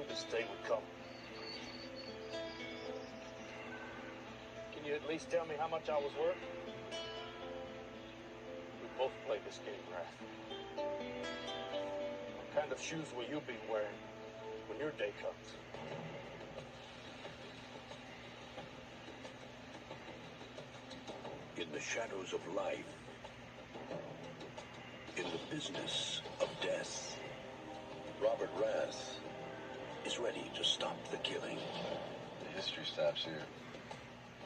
this day would come. Can you at least tell me how much I was worth? We both play this game, Wrath. What kind of shoes will you be wearing when your day comes? In the shadows of life, in the business of death, Robert Wrath is ready to stop the killing. The history stops here.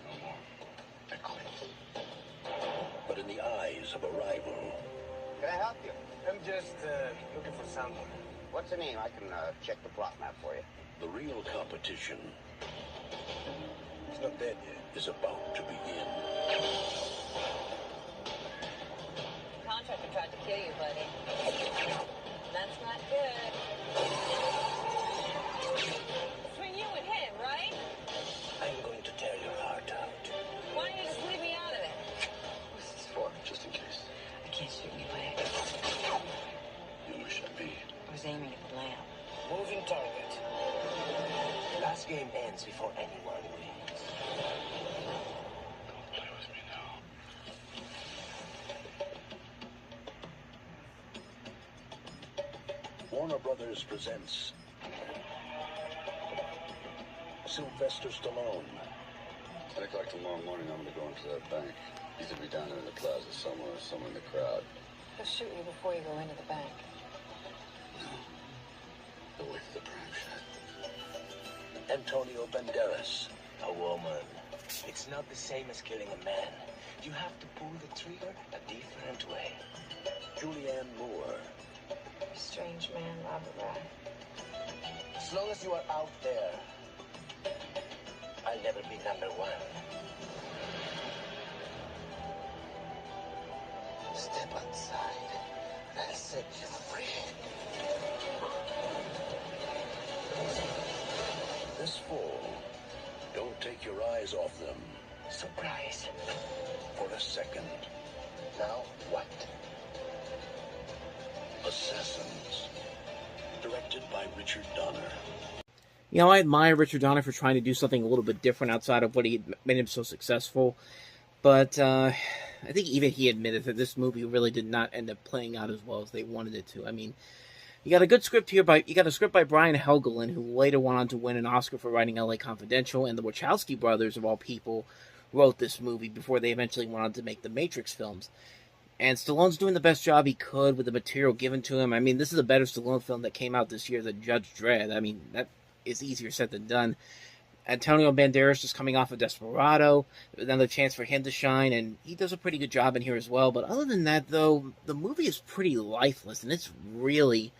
No more. They're quit. But in the eyes of a rival, Can I help you? I'm just looking for someone. What's the name? I can check the plot map for you. the real competition He's not dead yet. is about to begin. Contractor tried to kill you, buddy. That's not good. Between you and him, right? I'm going to tear your heart out. Why don't you just leave me out of it? What's this for? Just in case. I can't shoot in your leg. You wish I'd be. I was aiming at the lamp. Moving target. Last game ends before anyone wins. Don't play with me now. Warner Brothers presents Sylvester Stallone, 10 o'clock tomorrow morning, I'm gonna go into that bank. He's gonna be down there in the plaza somewhere in the crowd. He'll shoot you before you go into the bank. Go wait for the pram shot. Antonio Banderas, A woman. It's not the same as killing a man. You have to pull the trigger a different way. Julianne Moore, Strange man, Robert Wrath. As long as you are out there, I'll never be number one. Step outside. I'll set you free. this fall, don't take your eyes off them Surprise. for a second. Now what? Assassins, directed by Richard Donner. You know, I admire Richard Donner for trying to do something a little bit different outside of what he made him so successful. But I think even he admitted that this movie really did not end up playing out as well as they wanted it to. I mean, you got a good script here you got a script by Brian Helgeland, who later went on to win an Oscar for writing L.A. Confidential, and the Wachowski brothers, of all people, wrote this movie before they eventually went on to make the Matrix films. And Stallone's doing the best job he could with the material given to him. I mean, this is a better Stallone film that came out this year than Judge Dredd. I mean, that is easier said than done. Antonio Banderas is coming off of Desperado, another chance for him to shine, and he does a pretty good job in here as well. But other than that, though, the movie is pretty lifeless, and it's really,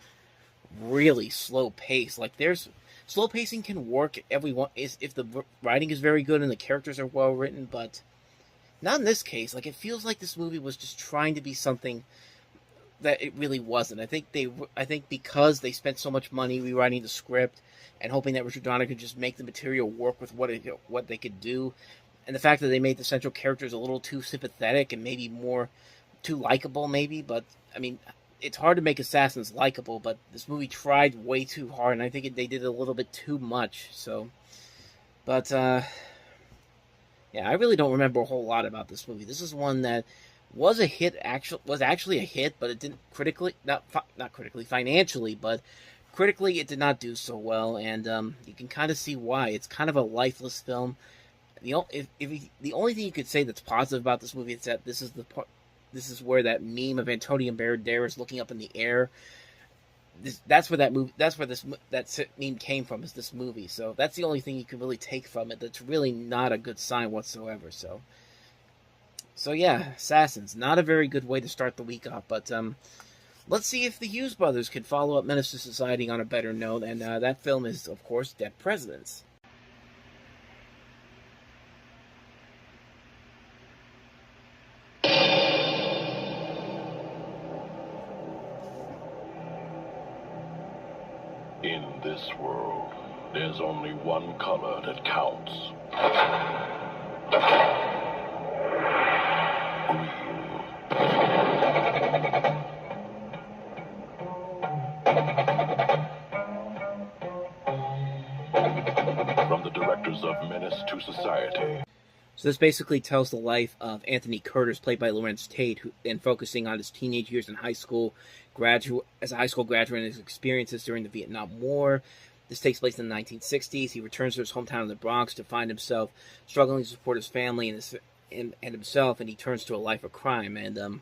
really slow paced. Like, slow pacing can work if the writing is very good and the characters are well written, but not in this case. Like, it feels like this movie was just trying to be something that it really wasn't. I think because they spent so much money rewriting the script and hoping that Richard Donner could just make the material work with what they could do, and the fact that they made the central characters a little too sympathetic and maybe too likable, maybe. But I mean, it's hard to make assassins likable, but this movie tried way too hard, and I think they did a little bit too much. So, but yeah, I really don't remember a whole lot about this movie. This is one that was a hit, was actually a hit, but it didn't not critically, financially, but critically it did not do so well, and you can kind of see why. It's kind of a lifeless film. The only thing you could say that's positive about this movie is that this is where that meme of Antonio Banderas looking up in the air. That's where that meme came from, is this movie. So that's the only thing you can really take from it. That's really not a good sign whatsoever. So yeah, Assassins, not a very good way to start the week off. But let's see if the Hughes brothers could follow up Menace to Society on a better note. And that film is, of course, Dead Presidents. In this world, there's only one color that counts. Green. years of menace to society. So this basically tells the life of Anthony Curtis, played by Lawrence Tate, and focusing on his teenage years in high school, as a high school graduate, and his experiences during the Vietnam War. This takes place in the 1960s. He returns to his hometown in the Bronx to find himself struggling to support his family and himself, and he turns to a life of crime. And it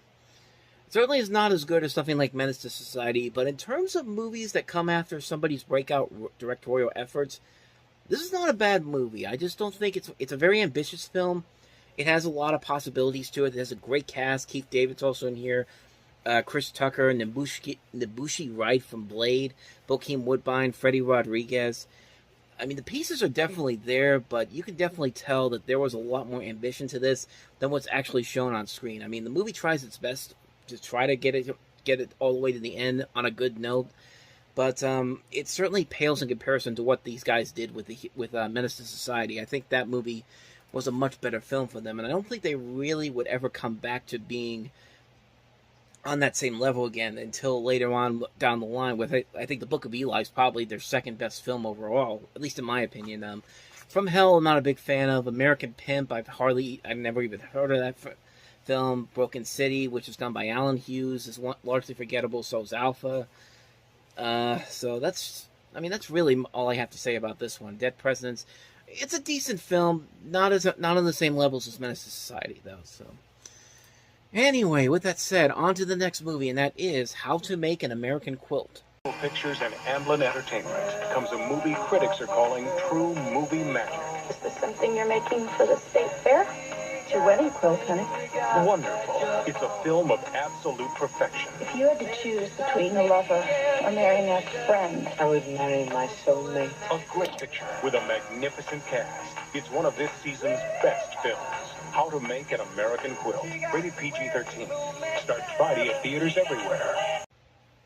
certainly is not as good as something like Menace to Society, but in terms of movies that come after somebody's breakout directorial efforts, this is not a bad movie. I just don't think it's a very ambitious film. It has a lot of possibilities to it. It has a great cast. Keith David's also in here. Chris Tucker, Nabushi Wright from Blade, Bokeem Woodbine, Freddie Rodriguez. I mean, the pieces are definitely there, but you can definitely tell that there was a lot more ambition to this than what's actually shown on screen. I mean, the movie tries its best to try to get it all the way to the end on a good note, but it certainly pales in comparison to what these guys did with Menace to Society. I think that movie was a much better film for them, and I don't think they really would ever come back to being on that same level again until later on down the line. With I think The Book of Eli is probably their second best film overall, at least in my opinion. From Hell, I'm not a big fan of. American Pimp, I've never even heard of that film. Broken City, which is done by Alan Hughes, is largely forgettable. So is Alpha. So that's really all I have to say about this one. Dead Presidents, it's a decent film, not on the same levels as Menace to Society though. So anyway, with that said, on to the next movie, and that is How to Make an American Quilt. Pictures and Amblin Entertainment comes a movie critics are calling true movie magic. Is this something you're making for the state fair? It's your wedding quilt, honey. Wonderful. It's a film of absolute perfection. If you had to choose between a lover or marrying a friend, I would marry my soulmate. A great picture with a magnificent cast. It's one of this season's best films. How to Make an American Quilt. Rated PG-13. Starts Friday at theaters everywhere.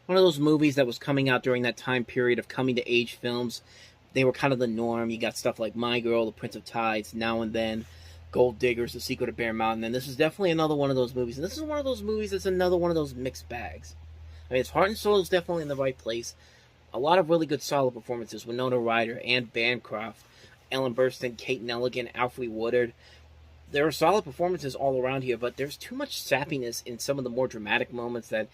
One of those movies that was coming out during that time period of coming-to-age films. They were kind of the norm. You got stuff like My Girl, The Prince of Tides, Now and Then, Gold Diggers, The Secret of Bear Mountain, and this is definitely another one of those movies. And this is one of those movies that's another one of those mixed bags. I mean, its heart and soul is definitely in the right place. A lot of really good solid performances. Winona Ryder, Anne Bancroft, Ellen Burstyn, Kate Nelligan, Alfre Woodard. There are solid performances all around here, but there's too much sappiness in some of the more dramatic moments that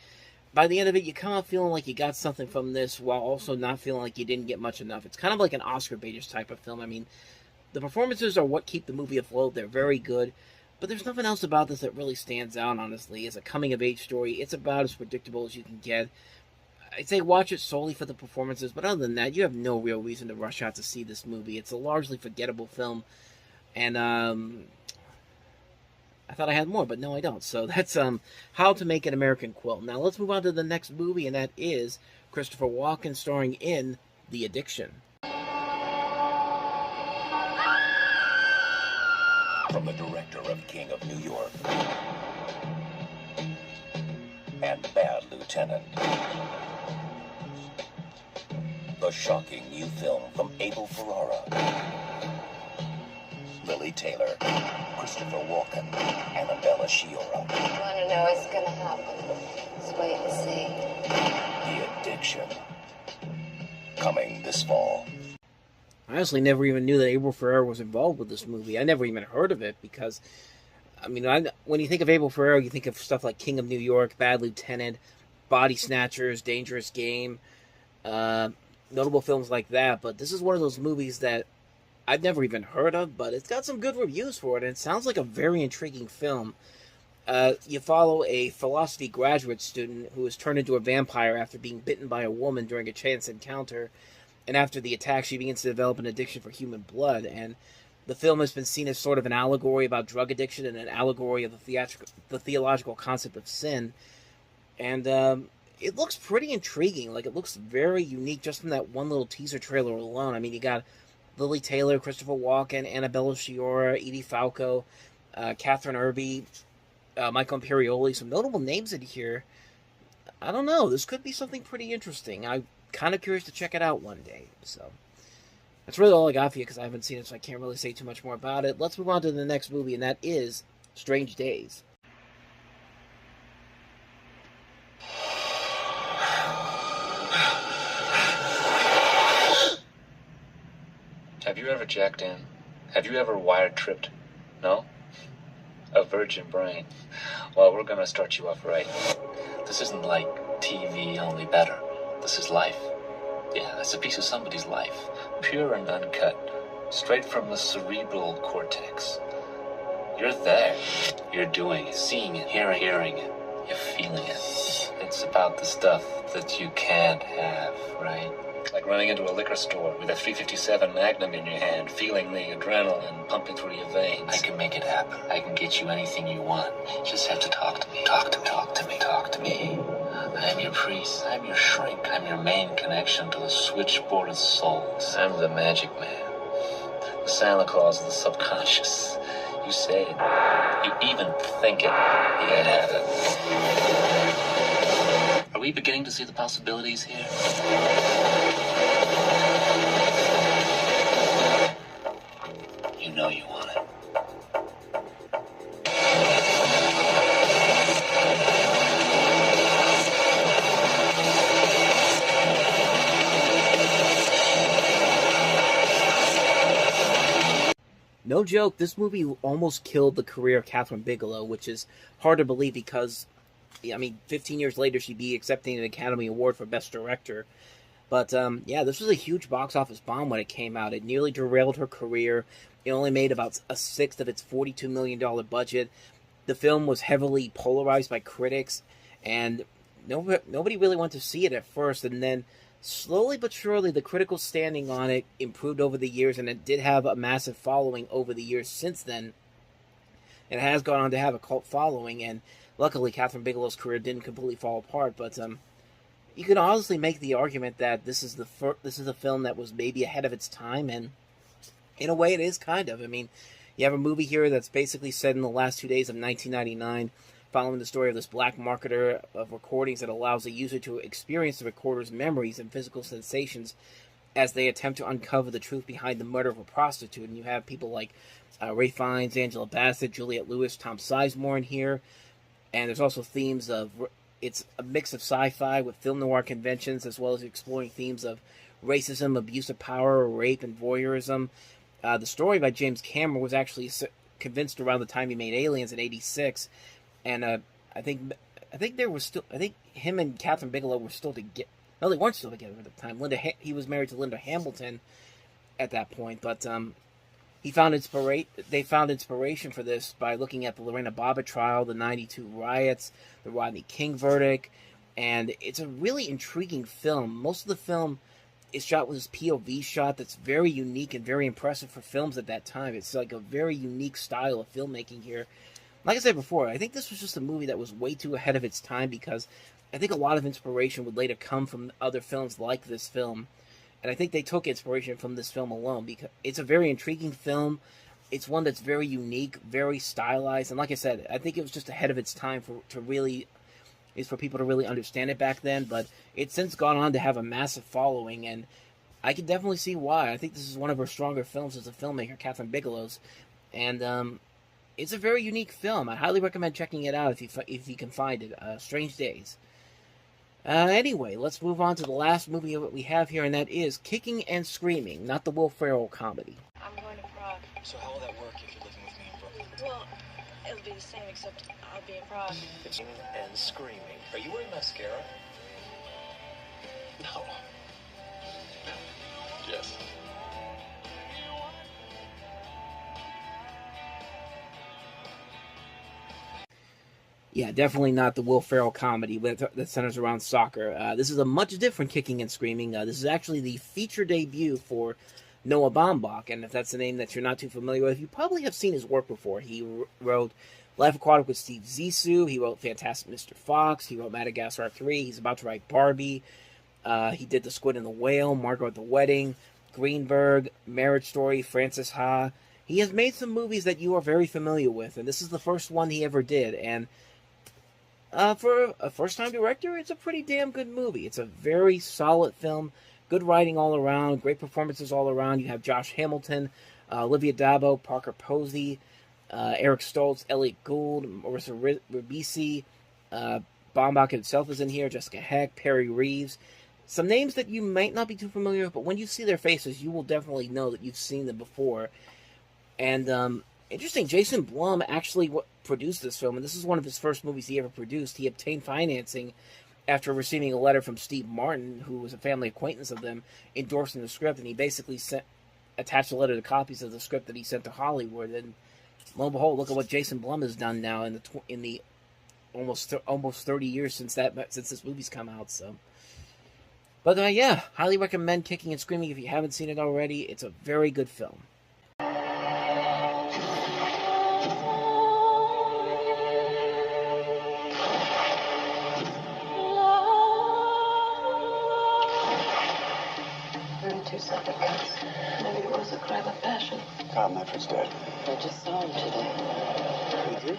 by the end of it, you come out feeling like you got something from this while also not feeling like you didn't get much enough. It's kind of like an Oscar baitish type of film. I mean, the performances are what keep the movie afloat. They're very good, but there's nothing else about this that really stands out, honestly. As a coming-of-age story, it's about as predictable as you can get. I'd say watch it solely for the performances, but other than that, you have no real reason to rush out to see this movie. It's a largely forgettable film, and I thought I had more, but no, I don't. So that's How to Make an American Quilt. Now let's move on to the next movie, and that is Christopher Walken starring in The Addiction. From the director of King of New York and Bad Lieutenant, the shocking new film from Abel Ferrara, Lily Taylor, Christopher Walken, Annabella Sciorra. You want to know what's going to happen? Let's wait and see. The Addiction. Coming this fall. I honestly never even knew that Abel Ferrara was involved with this movie. I never even heard of it because, I mean, when you think of Abel Ferrara, you think of stuff like King of New York, Bad Lieutenant, Body Snatchers, Dangerous Game, notable films like that. But this is one of those movies that I've never even heard of, but it's got some good reviews for it, and it sounds like a very intriguing film. You follow a philosophy graduate student who is turned into a vampire after being bitten by a woman during a chance encounter, and after the attack, she begins to develop an addiction for human blood, and the film has been seen as sort of an allegory about drug addiction and an allegory of the theological concept of sin, and it looks pretty intriguing. Like, it looks very unique just from that one little teaser trailer alone. I mean, you got Lily Taylor, Christopher Walken, Annabella Sciorra, Edie Falco, Catherine Irby, Michael Imperioli, some notable names in here. I don't know, this could be something pretty interesting. I'm kind of curious to check it out one day. So that's really all I got for you because I haven't seen it, so I can't really say too much more about it. Let's move on to the next movie, and that is Strange Days. Have you ever jacked in? Have you ever wire-tripped? No? A virgin brain. Well, we're gonna start you off right. This isn't like TV, only better. This is life. Yeah, it's a piece of somebody's life. Pure and uncut. Straight from the cerebral cortex. You're there. You're doing it, seeing it, hearing it. You're feeling it. It's about the stuff that you can't have, right? Like running into a liquor store with a 357 Magnum in your hand, feeling the adrenaline pumping through your veins. I can make it happen. I can get you anything you want. You just have to talk to me. Talk to me. I'm your priest. I'm your shrink. I'm your main connection to the switchboard of souls. I'm the magic man. The Santa Claus of the subconscious. You say it. You even think it. Yeah. Are we beginning to see the possibilities here? You know you want it. No joke, this movie almost killed the career of Catherine Bigelow, which is hard to believe because, 15 years later she'd be accepting an Academy Award for Best Director. But, this was a huge box office bomb when it came out. It nearly derailed her career. It only made about a sixth of its $42 million budget. The film was heavily polarized by critics, and nobody really wanted to see it at first, and then slowly but surely, the critical standing on it improved over the years, and it did have a massive following over the years since then. It has gone on to have a cult following, and luckily, Catherine Bigelow's career didn't completely fall apart. But you could honestly make the argument that this is a film that was maybe ahead of its time, and in a way, it is kind of. You have a movie here that's basically set in the last 2 days of 1999. Following the story of this black marketer of recordings that allows the user to experience the recorder's memories and physical sensations as they attempt to uncover the truth behind the murder of a prostitute. And you have people like Ray Fiennes, Angela Bassett, Juliette Lewis, Tom Sizemore in here. And there's also themes of, it's a mix of sci-fi with film noir conventions, as well as exploring themes of racism, abuse of power, rape, and voyeurism. The story by James Cameron was actually convinced around the time he made Aliens in '86. And I think him and Catherine Bigelow were still together. No, they weren't still together at the time. He was married to Linda Hamilton at that point, but they found inspiration for this by looking at the Lorena Bobbitt trial, the '92 riots, the Rodney King verdict, and it's a really intriguing film. Most of the film is shot with this POV shot that's very unique and very impressive for films at that time. It's like a very unique style of filmmaking here. Like I said before, I think this was just a movie that was way too ahead of its time because I think a lot of inspiration would later come from other films like this film. And I think they took inspiration from this film alone because it's a very intriguing film. It's one that's very unique, very stylized. And like I said, I think it was just ahead of its time for people to really understand it back then. But it's since gone on to have a massive following. And I can definitely see why. I think this is one of her stronger films as a filmmaker, Catherine Bigelow's. And it's a very unique film. I highly recommend checking it out if you can find it. Strange Days. Anyway, let's move on to the last movie that we have here, and that is Kicking and Screaming, not the Will Ferrell comedy. I'm going to Prague. So how will that work if you're living with me in Brooklyn? Well, it'll be the same, except I'll be in Prague. Kicking and screaming. Are you wearing mascara? No. Yes. Yeah, definitely not the Will Ferrell comedy that centers around soccer. This is a much different Kicking and Screaming. This is actually the feature debut for Noah Baumbach, and if that's a name that you're not too familiar with, you probably have seen his work before. He wrote Life Aquatic with Steve Zissou. He wrote Fantastic Mr. Fox. He wrote Madagascar 3. He's about to write Barbie. He did The Squid and the Whale, Margot at the Wedding, Greenberg, Marriage Story, Frances Ha. He has made some movies that you are very familiar with, and this is the first one he ever did, and for a first-time director, it's a pretty damn good movie. It's a very solid film, good writing all around, great performances all around. You have Josh Hamilton, Olivia Dabo, Parker Posey, Eric Stoltz, Elliot Gould, Marissa Ribisi, Baumbach himself is in here, Jessica Heck, Perry Reeves. Some names that you might not be too familiar with, but when you see their faces, you will definitely know that you've seen them before. And interesting, Jason Blum actually produced this film, and this is one of his first movies he ever produced. He obtained financing after receiving a letter from Steve Martin, who was a family acquaintance of them, endorsing the script, and he basically attached a letter to copies of the script that he sent to Hollywood. And lo and behold, look at what Jason Blum has done now in the almost 30 years since this movie's come out. So, but yeah, highly recommend Kicking and Screaming if you haven't seen it already. It's a very good film. Separate cuts. Maybe it was a crime of passion. Carl Medford's dead. I just saw him today. Did you?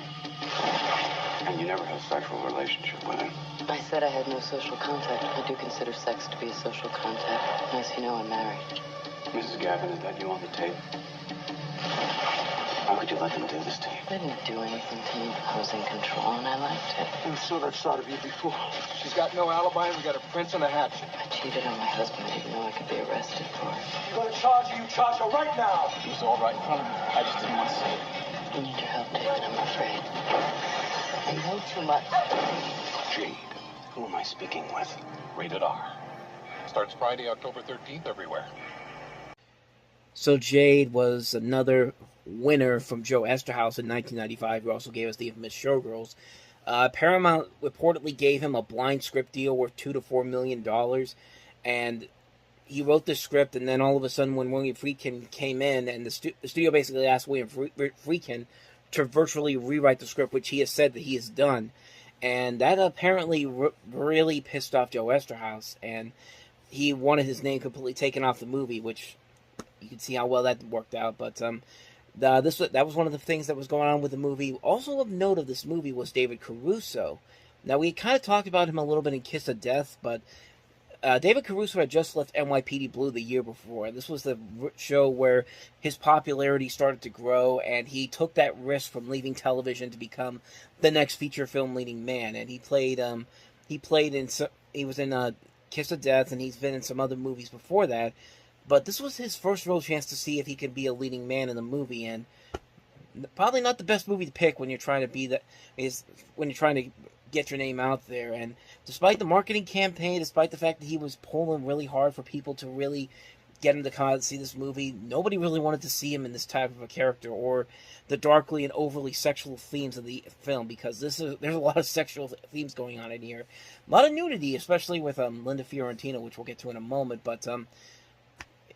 And you never had a sexual relationship with him? I said I had no social contact. I do consider sex to be a social contact. As you know, I'm married. Mrs. Gavin, is that you on the tape? How could you let them do this to you? They didn't do anything to me. I was in control, and I liked it. I saw that side of you before. She's got no alibi, and we got a prince and a hatchet. I cheated on my husband. I didn't know I could be arrested for it. You're going to charge her, you charge her right now. It was all right in front of me. I just didn't want to see it. I need your help, David. I'm afraid. I know too much. Jade, who am I speaking with? Rated R. Starts Friday, October 13th everywhere. So Jade was another winner from Joe Esterhaus in 1995, who also gave us the infamous Showgirls. Paramount reportedly gave him a blind script deal worth $2 to $4 million, and he wrote the script, and then all of a sudden when William Friedkin came in, and the studio basically asked William Friedkin to virtually rewrite the script, which he has said that he has done, and that apparently really pissed off Joe Esterhaus, and he wanted his name completely taken off the movie, which you can see how well that worked out, but that was one of the things that was going on with the movie. Also of note of this movie was David Caruso. Now, we kind of talked about him a little bit in Kiss of Death, but David Caruso had just left NYPD Blue the year before. This was the show where his popularity started to grow, and he took that risk from leaving television to become the next feature film leading man. And he was in Kiss of Death, and he's been in some other movies before that. But this was his first real chance to see if he could be a leading man in the movie, and probably not the best movie to pick when you're trying to get your name out there. And despite the marketing campaign, despite the fact that he was pulling really hard for people to really get him to come out and see this movie, nobody really wanted to see him in this type of a character or the darkly and overly sexual themes of the film, because there's a lot of sexual themes going on in here. A lot of nudity, especially with Linda Fiorentino, which we'll get to in a moment, but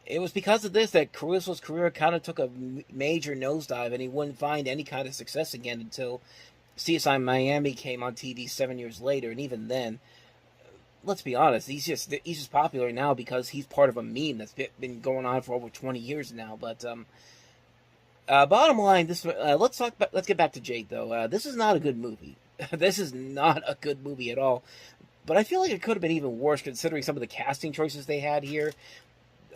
it was because of this that Caruso's career kind of took a major nosedive, and he wouldn't find any kind of success again until CSI Miami came on TV 7 years later. And even then, let's be honest, he's just popular now because he's part of a meme that's been going on for over 20 years now. But bottom line, let's get back to Jade though. This is not a good movie. This is not a good movie at all. But I feel like it could have been even worse considering some of the casting choices they had here.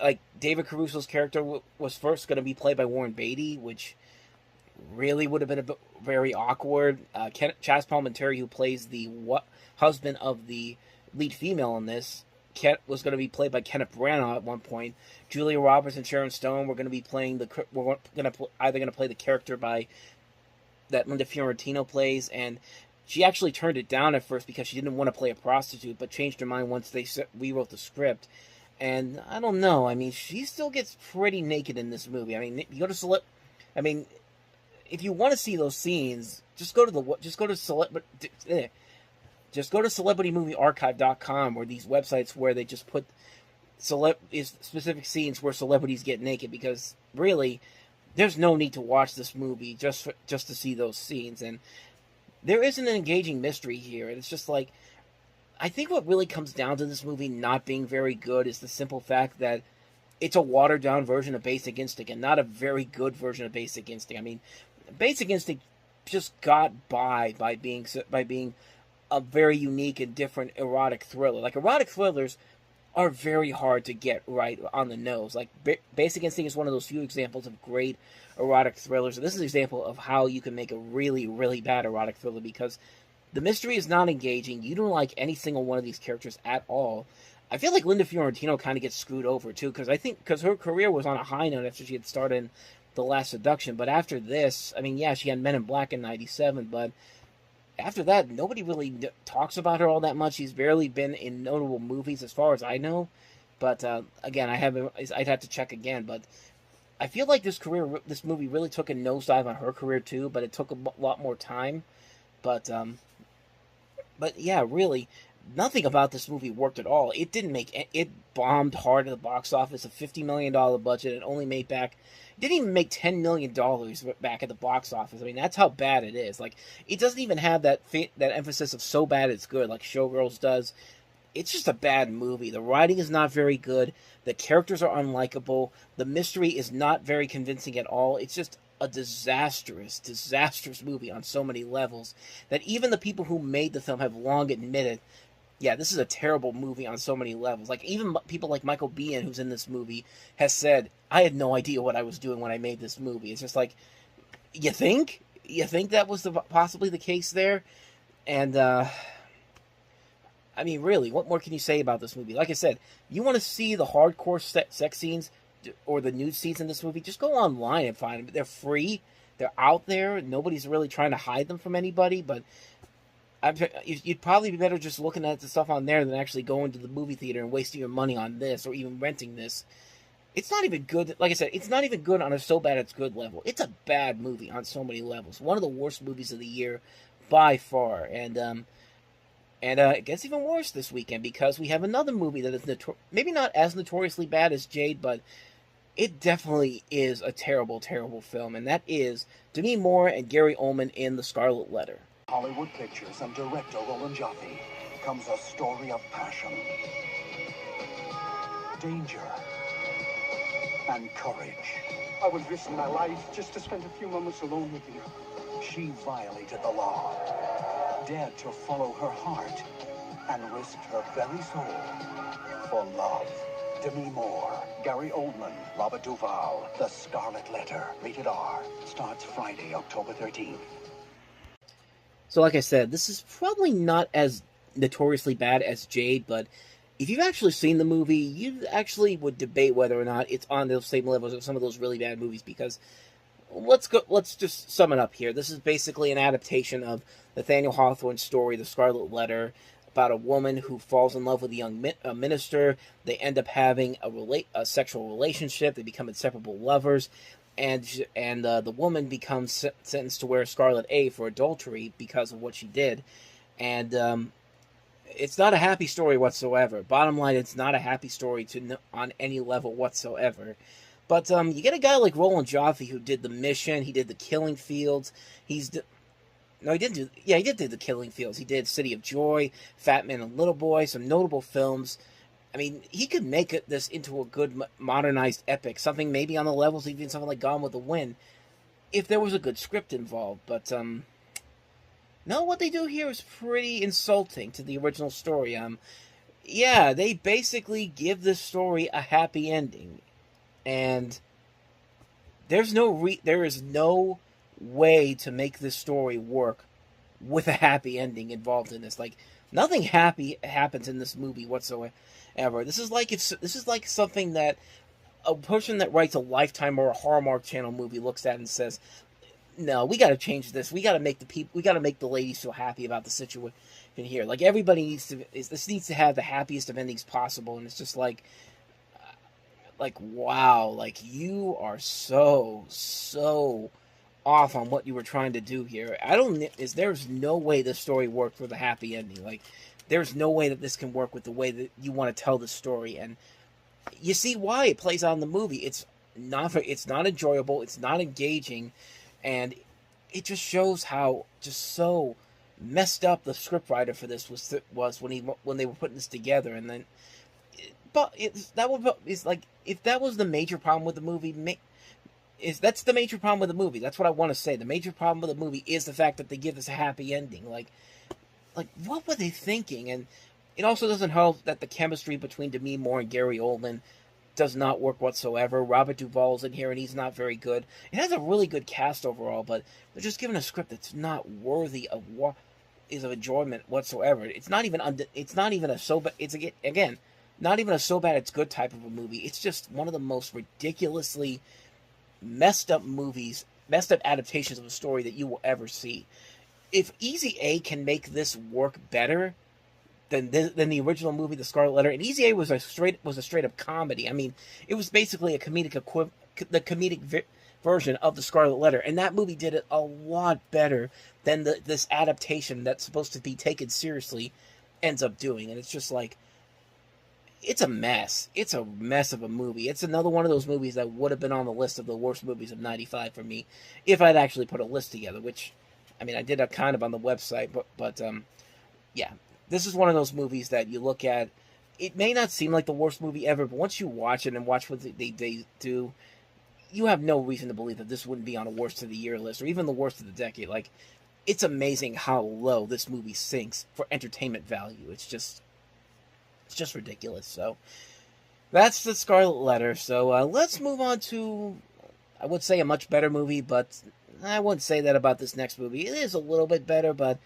Like, David Caruso's character was first going to be played by Warren Beatty, which really would have been very awkward. Chaz Palminteri, who plays the husband of the lead female in this, was going to be played by Kenneth Branagh at one point. Julia Roberts and Sharon Stone were going to be playing either going to play the character that Linda Fiorentino plays, and she actually turned it down at first because she didn't want to play a prostitute, but changed her mind once they rewrote the script. And I don't know. I mean, she still gets pretty naked in this movie. I mean, you go to if you want to see those scenes, just go to celebritymoviearchive.com, or these websites where they just put specific scenes where celebrities get naked, because really, there's no need to watch this movie just to see those scenes. And there isn't an engaging mystery here. It's just like, I think what really comes down to this movie not being very good is the simple fact that it's a watered-down version of Basic Instinct, and not a very good version of Basic Instinct. I mean, Basic Instinct just got by being a very unique and different erotic thriller. Like, erotic thrillers are very hard to get right on the nose. Like, Basic Instinct is one of those few examples of great erotic thrillers, and this is an example of how you can make a really, really bad erotic thriller, because the mystery is not engaging. You don't like any single one of these characters at all. I feel like Linda Fiorentino kind of gets screwed over, too, because her career was on a high note after she had starred in The Last Seduction. But after this, I mean, yeah, she had Men in Black in '97, but after that, nobody really talks about her all that much. She's barely been in notable movies, as far as I know. But again, I'd have to check again. But I feel like this movie really took a nosedive on her career too. But it took a lot more time. But yeah, really, nothing about this movie worked at all. It bombed hard at the box office. A $50 million budget. It only made back. Didn't even make $10 million back at the box office. I mean, that's how bad it is. Like, it doesn't even have that emphasis of so bad it's good, like Showgirls does. It's just a bad movie. The writing is not very good. The characters are unlikable. The mystery is not very convincing at all. It's just a disastrous movie on so many levels that even the people who made the film have long admitted, yeah, this is a terrible movie on so many levels. Like, even people like Michael Biehn, who's in this movie, has said, I had no idea what I was doing when I made this movie. It's just like, you think? You think that was possibly the case there? And, I mean, really, what more can you say about this movie? Like I said, you want to see the hardcore sex scenes or the nude scenes in this movie, just go online and find them. They're free. They're out there. Nobody's really trying to hide them from anybody, but you'd probably be better just looking at the stuff on there than actually going to the movie theater and wasting your money on this or even renting this. It's not even good. Like I said, it's not even good on a so bad it's good level. It's a bad movie on so many levels. One of the worst movies of the year by far. And it gets even worse this weekend because we have another movie that is maybe not as notoriously bad as Jade, but it definitely is a terrible, terrible film. And that is Demi Moore and Gary Oldman in The Scarlet Letter. Hollywood Pictures and director Roland Joffe comes a story of passion, danger, and courage. I would risk my life just to spend a few moments alone with you. She violated the law, dared to follow her heart, and risked her very soul for love. Demi Moore, Gary Oldman, Robert Duvall, The Scarlet Letter, rated R, starts Friday, October 13th. So like I said, this is probably not as notoriously bad as Jade, but if you've actually seen the movie, you actually would debate whether or not it's on the same levels of some of those really bad movies, because let's just sum it up here. This is basically an adaptation of Nathaniel Hawthorne's story, The Scarlet Letter, about a woman who falls in love with a young minister. They end up having a sexual relationship. They become inseparable lovers. And the woman becomes sentenced to wear a scarlet A for adultery because of what she did. And it's not a happy story whatsoever. Bottom line, it's not a happy story on any level whatsoever. But you get a guy like Roland Joffe who did The Mission. He did The Killing Fields. He did do The Killing Fields. He did City of Joy, Fat Man and Little Boy, some notable films. I mean, he could make this into a good modernized epic, something maybe on the levels even something like Gone with the Wind, if there was a good script involved. But no, what they do here is pretty insulting to the original story. Yeah, they basically give this story a happy ending, and there is no way to make this story work with a happy ending involved in this. Like, nothing happy happens in this movie whatsoever. This is like something that a person that writes a Lifetime or a Hallmark Channel movie looks at and says, "No, we got to change this. We got to make the ladies feel happy about the situation here. Like, everybody needs to have the happiest of endings possible." And it's just like wow, like, you are so off on what you were trying to do here. There's no way this story worked with a happy ending. Like, there's no way that this can work with the way that you want to tell the story, and you see why it plays out in the movie. It's not enjoyable, it's not engaging, and it just shows how just so messed up the scriptwriter for this was when they were putting this together. And then, if that was the major problem with the movie. That's the major problem with the movie. That's what I want to say. The major problem with the movie is the fact that they give us a happy ending. Like, what were they thinking? And it also doesn't help that the chemistry between Demi Moore and Gary Oldman does not work whatsoever. Robert Duvall's in here, and he's not very good. It has a really good cast overall, but they're just given a script that's not worthy of enjoyment whatsoever. It's not even a so bad it's good type of a movie. It's just one of the most ridiculously messed up adaptations of a story that you will ever see. If Easy A can make this work better than the original movie, The Scarlet Letter, and Easy A was a straight up comedy. I mean, it was basically a comedic version of The Scarlet Letter, and that movie did it a lot better than this adaptation that's supposed to be taken seriously ends up doing. And it's just like, it's a mess. It's a mess of a movie. It's another one of those movies that would have been on the list of the worst movies of '95 for me if I'd actually put a list together, which, I mean, I did a kind of on the website, but yeah. This is one of those movies that you look at, it may not seem like the worst movie ever, but once you watch it and watch what they do, you have no reason to believe that this wouldn't be on a worst of the year list, or even the worst of the decade. Like, it's amazing how low this movie sinks for entertainment value. It's just ridiculous. So, that's The Scarlet Letter. So, let's move on to, I would say, a much better movie, but I wouldn't say that about this next movie. It is a little bit better, but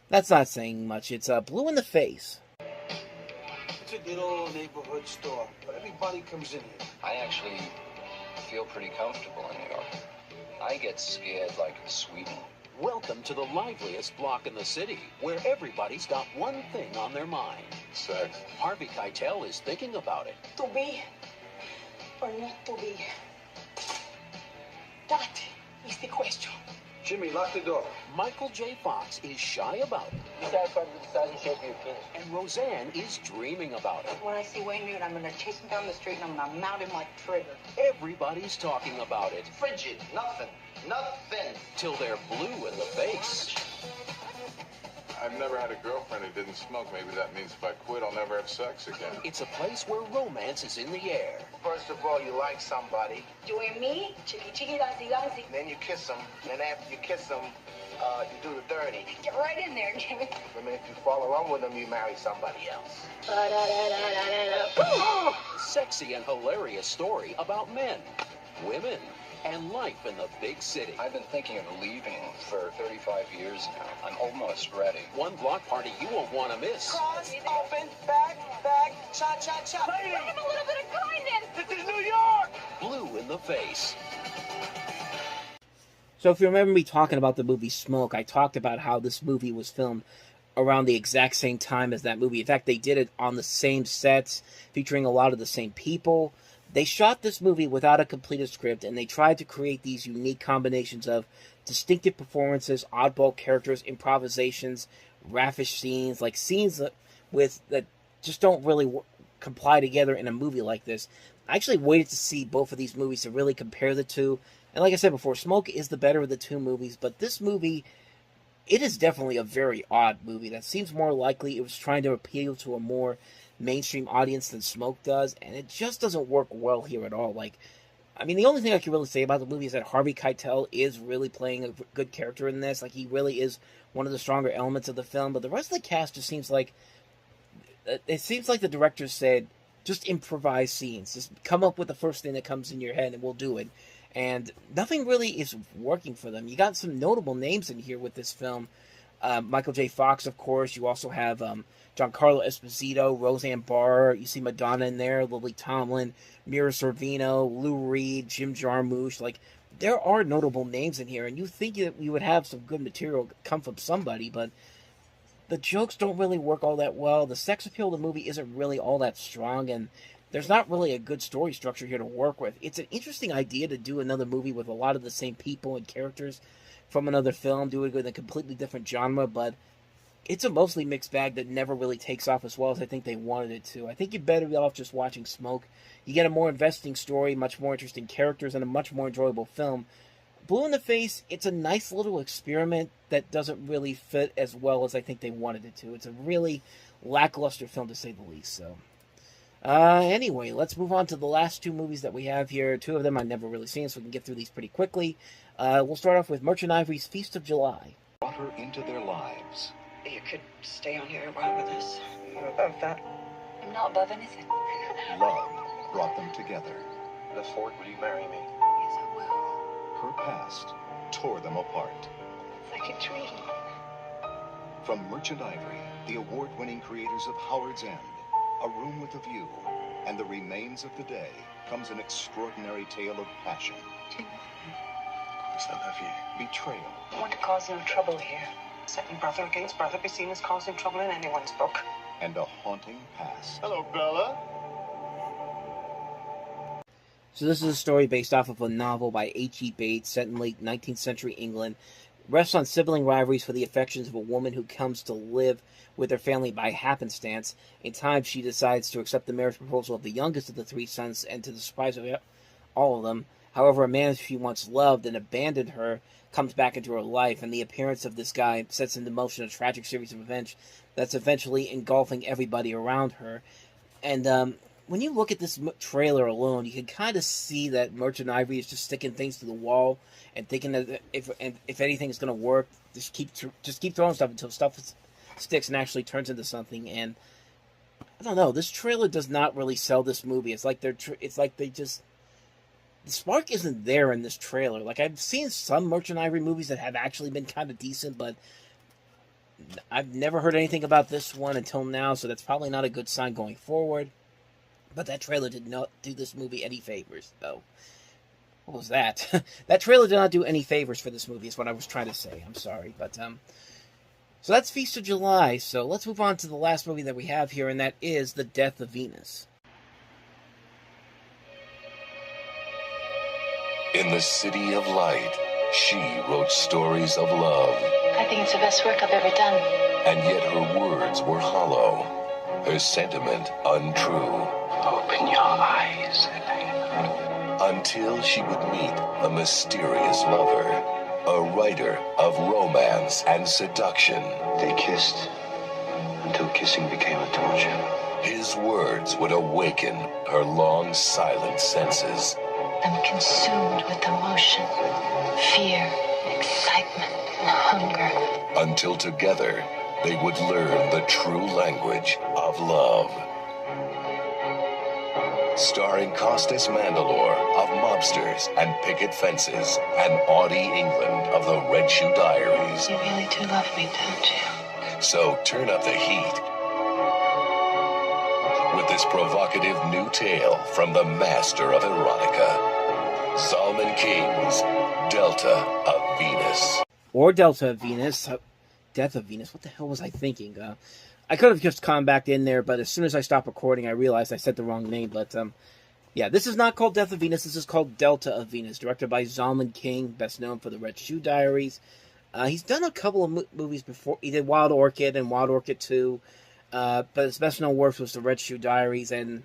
that's not saying much. It's Blue in the Face. It's a good old neighborhood store, but everybody comes in here. I actually feel pretty comfortable in New York. I get scared like in Sweden. Welcome to the liveliest block in the city, where everybody's got one thing on their mind. Sex. Harvey Keitel is thinking about it. To be or not to be? That is the question. Jimmy, lock the door. Michael J. Fox is shy about it. You satisfied with the size and shape of your penis? And Roseanne is dreaming about it. When I see Wayne Newton, I'm going to chase him down the street and I'm going to mount him like Trigger. Everybody's talking about it. Frigid. Nothing. Till they're blue in the face. I've never had a girlfriend who didn't smoke. Maybe that means if I quit, I'll never have sex again. It's a place where romance is in the air. First of all, you like somebody. You and me, chicky chicky, dancey dancey. Then you kiss them. Then after you kiss them, you do the dirty. Get right in there, Jimmy. And then if you fall along with them, you marry somebody else. Sexy and hilarious story about men, women, and life in the big city. I've been thinking of leaving for 35 years now. I'm almost ready. One block party you won't want to miss. Cross, open, back, cha, cha, cha. Give him a little bit of kindness. This is New York. Blue in the face. So if you remember me talking about the movie Smoke, I talked about how this movie was filmed around the exact same time as that movie. In fact, they did it on the same sets, featuring a lot of the same people. They shot this movie without a completed script, and they tried to create these unique combinations of distinctive performances, oddball characters, improvisations, raffish scenes, like scenes that just don't really comply together in a movie like this. I actually waited to see both of these movies to really compare the two. And like I said before, Smoke is the better of the two movies, but this movie, it is definitely a very odd movie that seems more likely it was trying to appeal to a more mainstream audience than Smoke does, and it just doesn't work well here at all. Like, I mean, the only thing I can really say about the movie is that Harvey Keitel is really playing a good character in this. Like, he really is one of the stronger elements of the film, but the rest of the cast just seems like, it seems like the director said, just improvise scenes. Just come up with the first thing that comes in your head and we'll do it. And nothing really is working for them. You got some notable names in here with this film. Michael J. Fox, of course. You also have Giancarlo Esposito, Roseanne Barr. You see Madonna in there, Lily Tomlin, Mira Sorvino, Lou Reed, Jim Jarmusch. Like, there are notable names in here, and you think that you would have some good material come from somebody, but the jokes don't really work all that well. The sex appeal of the movie isn't really all that strong, and there's not really a good story structure here to work with. It's an interesting idea to do another movie with a lot of the same people and characters from another film, do it with a completely different genre, but it's a mostly mixed bag that never really takes off as well as I think they wanted it to. I think you're better off just watching Smoke. You get a more investing story, much more interesting characters, and a much more enjoyable film. Blue in the Face, it's a nice little experiment that doesn't really fit as well as I think they wanted it to. It's a really lackluster film, to say the least. So, anyway, let's move on to the last two movies that we have here. Two of them I've never really seen, so we can get through these pretty quickly. We'll start off with Merchant Ivory's Feast of July. Brought her into their lives. You could stay on here a while with us. You're above that. I'm not above anything. Love brought them together. The Ford, will you marry me? Yes, I will. Her past tore them apart. It's like a dream. From Merchant Ivory, the award-winning creators of Howard's End, A Room with a View, and the remains of the day comes an extraordinary tale of passion, betrayal, I want to cause no trouble here. Setting brother against brother be seen as causing trouble in anyone's book. and a haunting past. Hello, Bella. So this is a story based off of a novel by H.E. Bates set in late 19th century England. Rests on sibling rivalries for the affections of a woman who comes to live with her family by happenstance. In time, she decides to accept the marriage proposal of the youngest of the three sons, and to the surprise of all of them, however, a man she once loved and abandoned her comes back into her life, and the appearance of this guy sets into motion a tragic series of events that's eventually engulfing everybody around her. And when you look at this trailer alone, you can kind of see that Merchant Ivory is just sticking things to the wall and thinking that if anything is going to work, just keep throwing stuff until stuff sticks and actually turns into something. And I don't know, this trailer does not really sell this movie. It's like they just, the spark isn't there in this trailer. Like, I've seen some Merchant Ivory movies that have actually been kind of decent, but I've never heard anything about this one until now, so that's probably not a good sign going forward. But that trailer did not do this movie any favors, though. What was that? That trailer did not do any favors for this movie, is what I was trying to say. I'm sorry. But, so that's Feast of July. So let's move on to the last movie that we have here, and that is The Death of Venus. In the city of light, she wrote stories of love. I think it's the best work I've ever done. And yet her words were hollow, her sentiment untrue. Open your eyes, Until she would meet a mysterious lover, a writer of romance and seduction. They kissed until kissing became a torture. His words would awaken her long silent senses. I'm consumed with emotion, fear, excitement, and hunger. Until together, they would learn the true language of love. Starring Costas Mandylor of Mobsters and Picket Fences, and Audie England of the Red Shoe Diaries. You really do love me, don't you? So turn up the heat with this provocative new tale from the master of erotica, Zalman King's Delta of Venus. Or Delta of Venus. Death of Venus. What the hell was I thinking? I could have just come back in there, but as soon as I stopped recording, I realized I said the wrong name. But, yeah, this is not called Death of Venus. This is called Delta of Venus, directed by Zalman King, best known for the Red Shoe Diaries. He's done a couple of movies before. He did Wild Orchid and Wild Orchid 2, but his best known work was the Red Shoe Diaries, and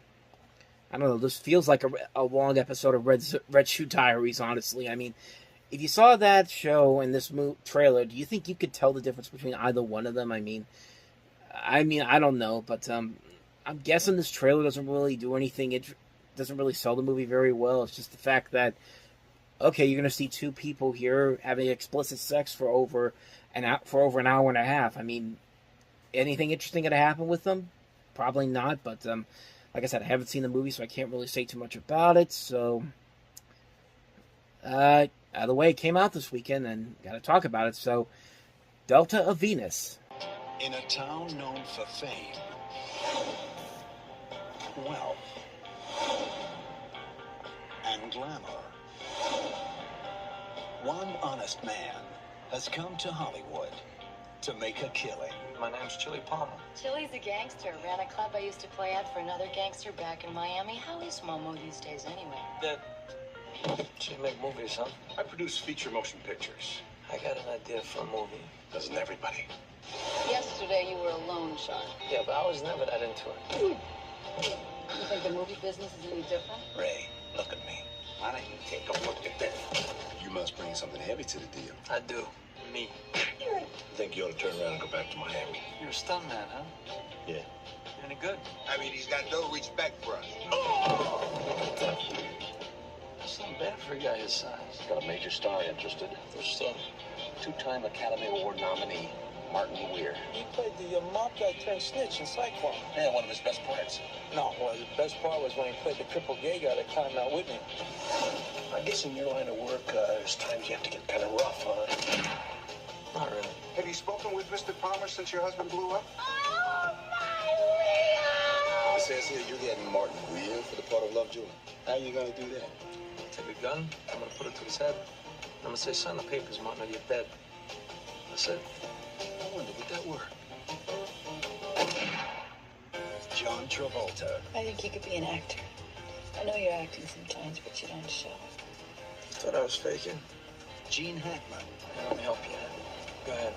I don't know, this feels like a long episode of Red Shoe Diaries, honestly. I mean, if you saw that show and this trailer, do you think you could tell the difference between either one of them? I mean, I don't know, but I'm guessing this trailer doesn't really do anything. It doesn't really sell the movie very well. It's just the fact that, okay, you're going to see two people here having explicit sex for over an hour and a half. I mean, anything interesting going to happen with them? Probably not, but like I said, I haven't seen the movie, so I can't really say too much about it. So, either way, it came out this weekend, and got to talk about it. So, Delta of Venus. In a town known for fame, wealth, and glamour, one honest man has come to Hollywood to make a killing. My name's Chili Palmer. Chili's a gangster. Ran a club I used to play at for another gangster back in Miami. How is Momo these days anyway? So you make movies, huh? I produce feature motion pictures. I got an idea for a movie. Doesn't everybody? Yesterday you were alone, Sean. Yeah, but I was never that into it. You think the movie business is any different? Ray, look at me. I didn't take a look at that. You must bring something heavy to the deal. I do. Me. I think you ought to turn around and go back to Miami. You're a stuntman, huh? Yeah. You're any good? I mean, he's got no respect for us. That's not bad for a guy his size. Got a major star interested. There's Two-time Academy Award nominee, Martin Weir. He played the mob guy turned snitch in Cyclone. Yeah, one of his best parts. No, well, the best part was when he played the crippled gay guy that climbed Mount Whitney. I guess in your line of work, there's times you have to get kind of rough, huh? Not really. Have you spoken with Mr. Palmer since your husband blew up? Oh, my Leo! This says here you're getting Martin Weir for the part of Lovejoy. How are you gonna do that? Take a gun, I'm gonna put it to his head. I'm gonna say, sign the papers, Martin, or you're dead. That's it. I wonder, would that work? John Travolta. I think you could be an actor. I know you're acting sometimes, but you don't show. Thought I was faking. Gene Hackman. Let me help you. Go ahead.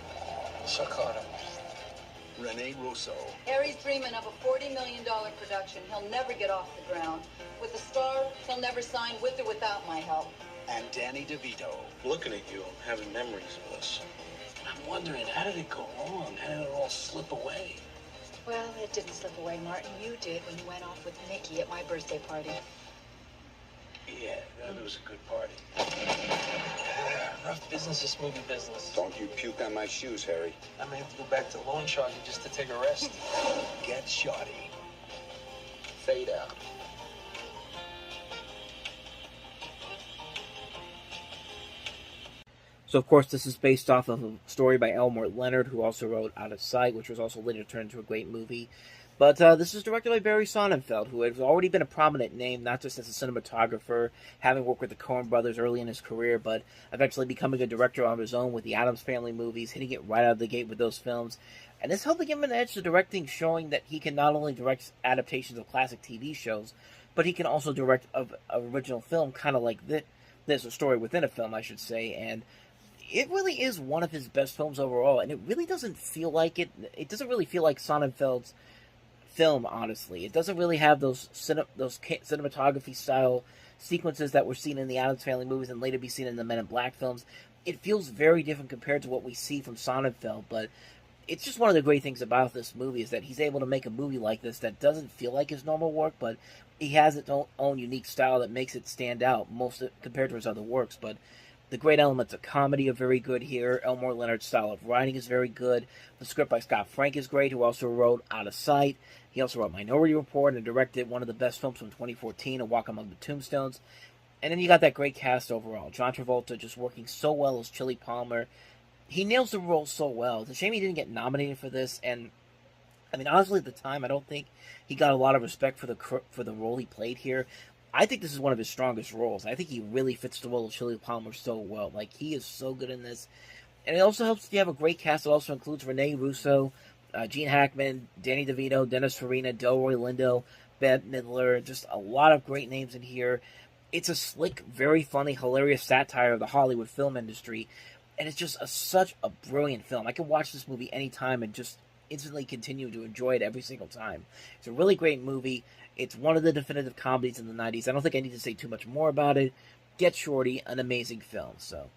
Suck harder. Rene Russo. Harry's dreaming of a $40 million production. He'll never get off the ground. With a star, he'll never sign with or without my help. And Danny DeVito. Looking at you, I'm having memories of this. I'm wondering, how did it go wrong? How did it all slip away? Well, it didn't slip away, Martin. You did when you went off with Nikki at my birthday party. Yeah, that was a good party. Rough business, this movie business. Don't you puke on my shoes, Harry. I may have to go back to loan sharking just to take a rest. Get Shoddy. Fade out. So, of course, this is based off of a story by Elmore Leonard, who also wrote Out of Sight, which was also later turned into a great movie. But this is directed by Barry Sonnenfeld, who has already been a prominent name, not just as a cinematographer, having worked with the Coen brothers early in his career, but eventually becoming a director on his own with the Addams Family movies, hitting it right out of the gate with those films. And it's helping him an edge to directing, showing that he can not only direct adaptations of classic TV shows, but he can also direct an original film, kind of like this, a story within a film, I should say, and it really is one of his best films overall, and it really doesn't feel like it. It doesn't really feel like Sonnenfeld's film, honestly. It doesn't really have those cinematography style sequences that were seen in the Addams Family movies and later be seen in the Men in Black films. It feels very different compared to what we see from Sonnenfeld, but it's just one of the great things about this movie is that he's able to make a movie like this that doesn't feel like his normal work, but he has its own unique style that makes it stand out compared to his other works. But the great elements of comedy are very good here. Elmore Leonard's style of writing is very good. The script by Scott Frank is great, who also wrote Out of Sight. He also wrote Minority Report and directed one of the best films from 2014, A Walk Among the Tombstones. And then you got that great cast overall. John Travolta just working so well as Chili Palmer. He nails the role so well. It's a shame he didn't get nominated for this. And I mean, honestly, at the time, I don't think he got a lot of respect for the role he played here. I think this is one of his strongest roles. I think he really fits the role of Chili Palmer so well. Like, he is so good in this. And it also helps if you have a great cast. It also includes Rene Russo, Gene Hackman, Danny DeVito, Dennis Farina, Delroy Lindo, Bette Midler. Just a lot of great names in here. It's a slick, very funny, hilarious satire of the Hollywood film industry. And it's just such a brilliant film. I can watch this movie anytime and just instantly continue to enjoy it every single time. It's a really great movie. It's one of the definitive comedies in the 90s. I don't think I need to say too much more about it. Get Shorty, an amazing film. So,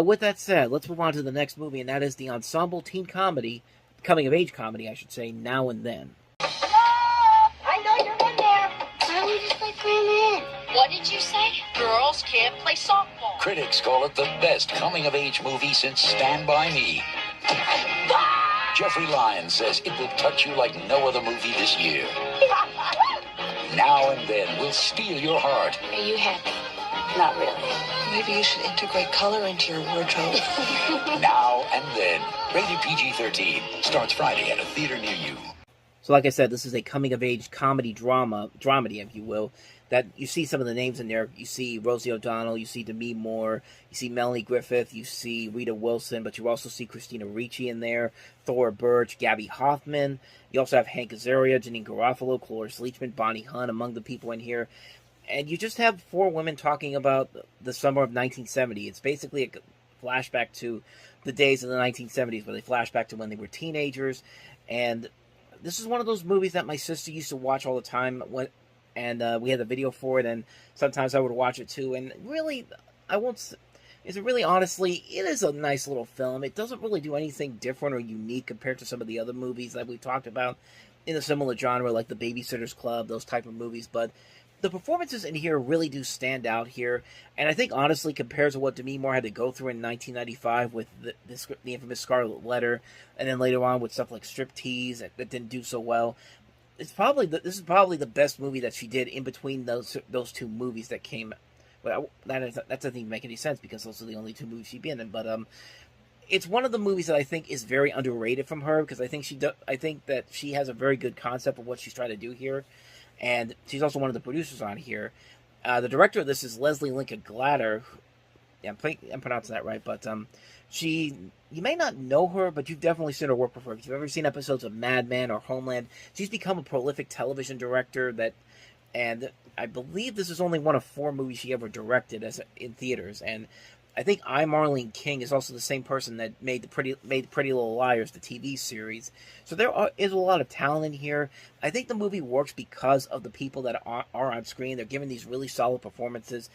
with that said, let's move on to the next movie, and that is the ensemble teen comedy, coming-of-age comedy, I should say, Now and Then. I know you're in there. Why don't we just play 3 men? What did you say? Girls can't play softball. Critics call it the best coming-of-age movie since Stand By Me. Jeffrey Lyons says it will touch you like no other movie this year. Now and Then will steal your heart. Are you happy? Not really. Maybe you should integrate color into your wardrobe. Now and Then. Rated PG-13. Starts Friday at a theater near you. So like I said, this is a coming-of-age comedy dramedy, if you will, that you see some of the names in there. You see Rosie O'Donnell, you see Demi Moore, you see Melanie Griffith, you see Rita Wilson, but you also see Christina Ricci in there, Thora Birch, Gabby Hoffman. You also have Hank Azaria, Janine Garofalo, Cloris Leachman, Bonnie Hunt among the people in here. And you just have 4 women talking about the summer of 1970. It's basically a flashback to the days of the 1970s, where they flash back to when they were teenagers. And this is one of those movies that my sister used to watch all the time, and we had the video for it, and sometimes I would watch it too. And really, honestly, it is a nice little film. It doesn't really do anything different or unique compared to some of the other movies that we talked about in a similar genre, like The Babysitter's Club, those type of movies. But the performances in here really do stand out here, and I think honestly compared to what Demi Moore had to go through in 1995 with the infamous Scarlet Letter, and then later on with stuff like Striptease that didn't do so well, this is probably the best movie that she did in between those 2 movies that came. Well, that doesn't even make any sense because those are the only 2 movies she'd been in. But it's one of the movies that I think is very underrated from her, because I think that she has a very good concept of what she's trying to do here, and she's also one of the producers on here. The director of this is Leslie Lincoln Gladden. Yeah, I'm pronouncing that right, but you may not know her, but you've definitely seen her work before. If you've ever seen episodes of Mad Men or Homeland, she's become a prolific television director and I believe this is only one of 4 movies she ever directed in theaters. And I think I, Marlene King is also the same person that made Pretty Little Liars, the TV series. So there is a lot of talent in here. I think the movie works because of the people that are on screen. They're giving these really solid performances.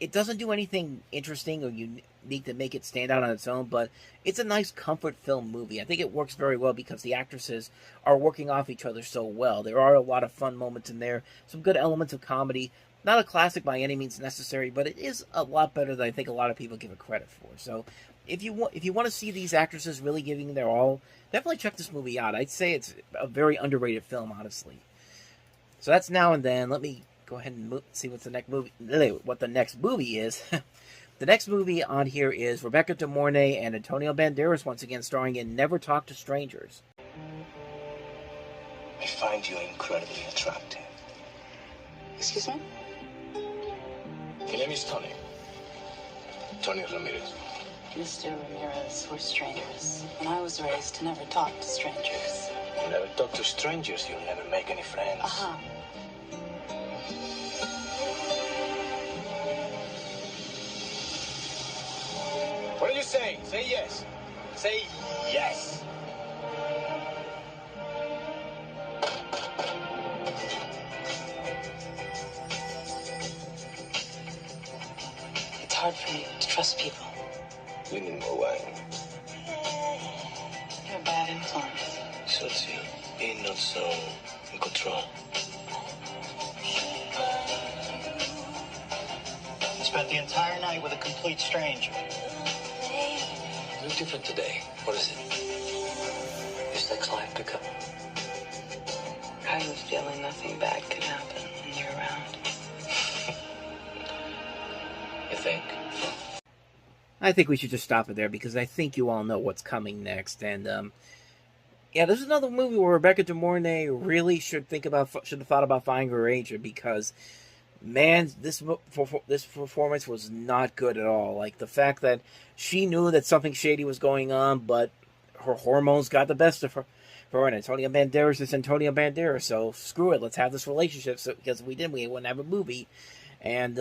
It doesn't do anything interesting or unique to make it stand out on its own, but it's a nice comfort film movie. I think it works very well because the actresses are working off each other so well. There are a lot of fun moments in there, some good elements of comedy. Not a classic by any means necessary, but it is a lot better than I think a lot of people give it credit for. So if you want to see these actresses really giving their all, definitely check this movie out. I'd say it's a very underrated film, honestly. So that's Now and Then. Let me go ahead and see what the next movie is. The next movie on here is Rebecca De Mornay and Antonio Banderas once again starring in Never Talk to Strangers. I find you incredibly attractive. Excuse me? My name is Tony. Tony Ramirez. Mr. Ramirez, we're strangers. And I was raised to never talk to strangers. You never talk to strangers, you'll never make any friends. Uh-huh. What are you saying? Say yes. Say yes. It's hard for me to trust people. We need more wine. You're a bad influence. So see, being not so in control. Spent the entire night with a complete stranger. You look different today. What is it? Your sex life pick up? How you feeling nothing bad can happen when you're around. You think? I think we should just stop it there because I think you all know what's coming next. And yeah, this is another movie where Rebecca De Mornay really should have thought about finding her agent, because man, this performance was not good at all. Like, the fact that she knew that something shady was going on, but her hormones got the best of her. And Antonio Banderas is Antonio Banderas, so screw it, let's have this relationship. So, because we wouldn't have a movie. And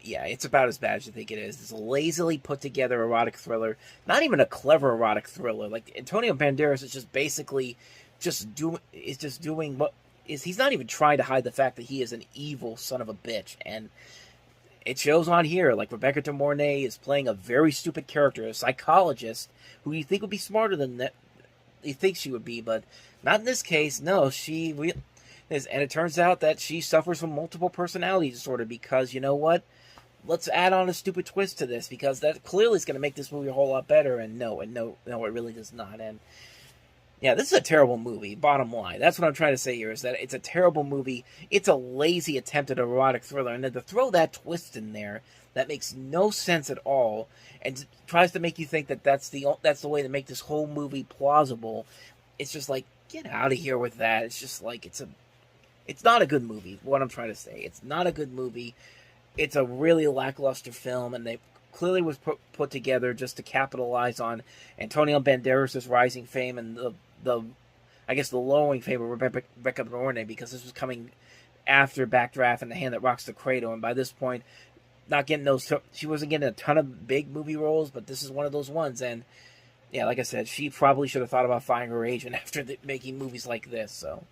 yeah, it's about as bad as you think it is. It's a lazily put together erotic thriller. Not even a clever erotic thriller. Like, Antonio Banderas is just basically doing what is. He's not even trying to hide the fact that he is an evil son of a bitch, and it shows on here. Like, Rebecca De Mornay is playing a very stupid character, a psychologist who you think would be smarter than that. You think she would be, but not in this case. No, she is, and it turns out that she suffers from multiple personality disorder. Because you know what? Let's add on a stupid twist to this, because that clearly is going to make this movie a whole lot better. And no, it really does not. And yeah, this is a terrible movie, bottom line. That's what I'm trying to say here, is that it's a terrible movie. It's a lazy attempt at a erotic thriller, and then to throw that twist in there that makes no sense at all, and tries to make you think that that's the way to make this whole movie plausible. It's just like, get out of here with that. It's just like, it's not a good movie, what I'm trying to say. It's not a good movie. It's a really lackluster film, and they clearly was put together just to capitalize on Antonio Banderas' rising fame and the lowering fame of Rebecca De Mornay, because this was coming after Backdraft and The Hand That Rocks the Cradle, and by this point, she wasn't getting a ton of big movie roles, but this is one of those ones. And yeah, like I said, she probably should have thought about finding her agent after making movies like this. So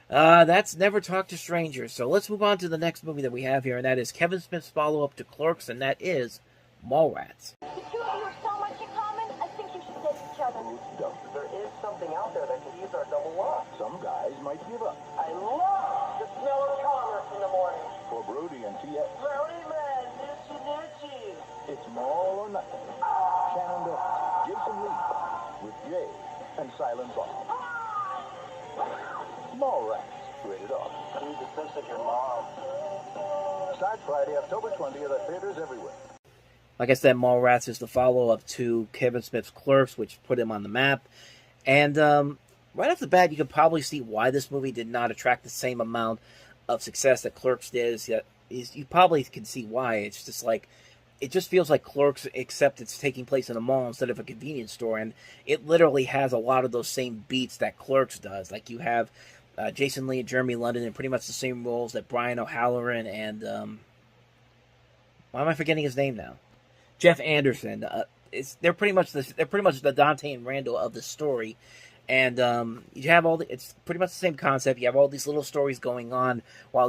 that's Never Talk to Strangers. So let's move on to the next movie that we have here, and that is Kevin Smith's follow-up to Clerks, and that is Mallrats. The two of you have so much in common, I think you should date each other. There is something out there that can use our double lock. Some guys might give up. I love the smell of commerce in the morning. For Brody and TS. Brody man, nitchy. It's Mall or Nothing. Shannon Doe, Jason Lee, with Jay and Silent Bob. Mallrats, rated R. Need the sense of your mom. Start Friday, October 20th at theaters everywhere. Like I said, Mallrats is the follow-up to Kevin Smith's Clerks, which put him on the map. And right off the bat, you could probably see why this movie did not attract the same amount of success that Clerks did. You probably can see why. It's just like, it just feels like Clerks, except it's taking place in a mall instead of a convenience store. And it literally has a lot of those same beats that Clerks does. Like, you have Jason Lee and Jeremy London in pretty much the same roles that Brian O'Halloran and... why am I forgetting his name now? Jeff Anderson. They're pretty much the Dante and Randall of the story, and you have it's pretty much the same concept. You have all these little stories going on but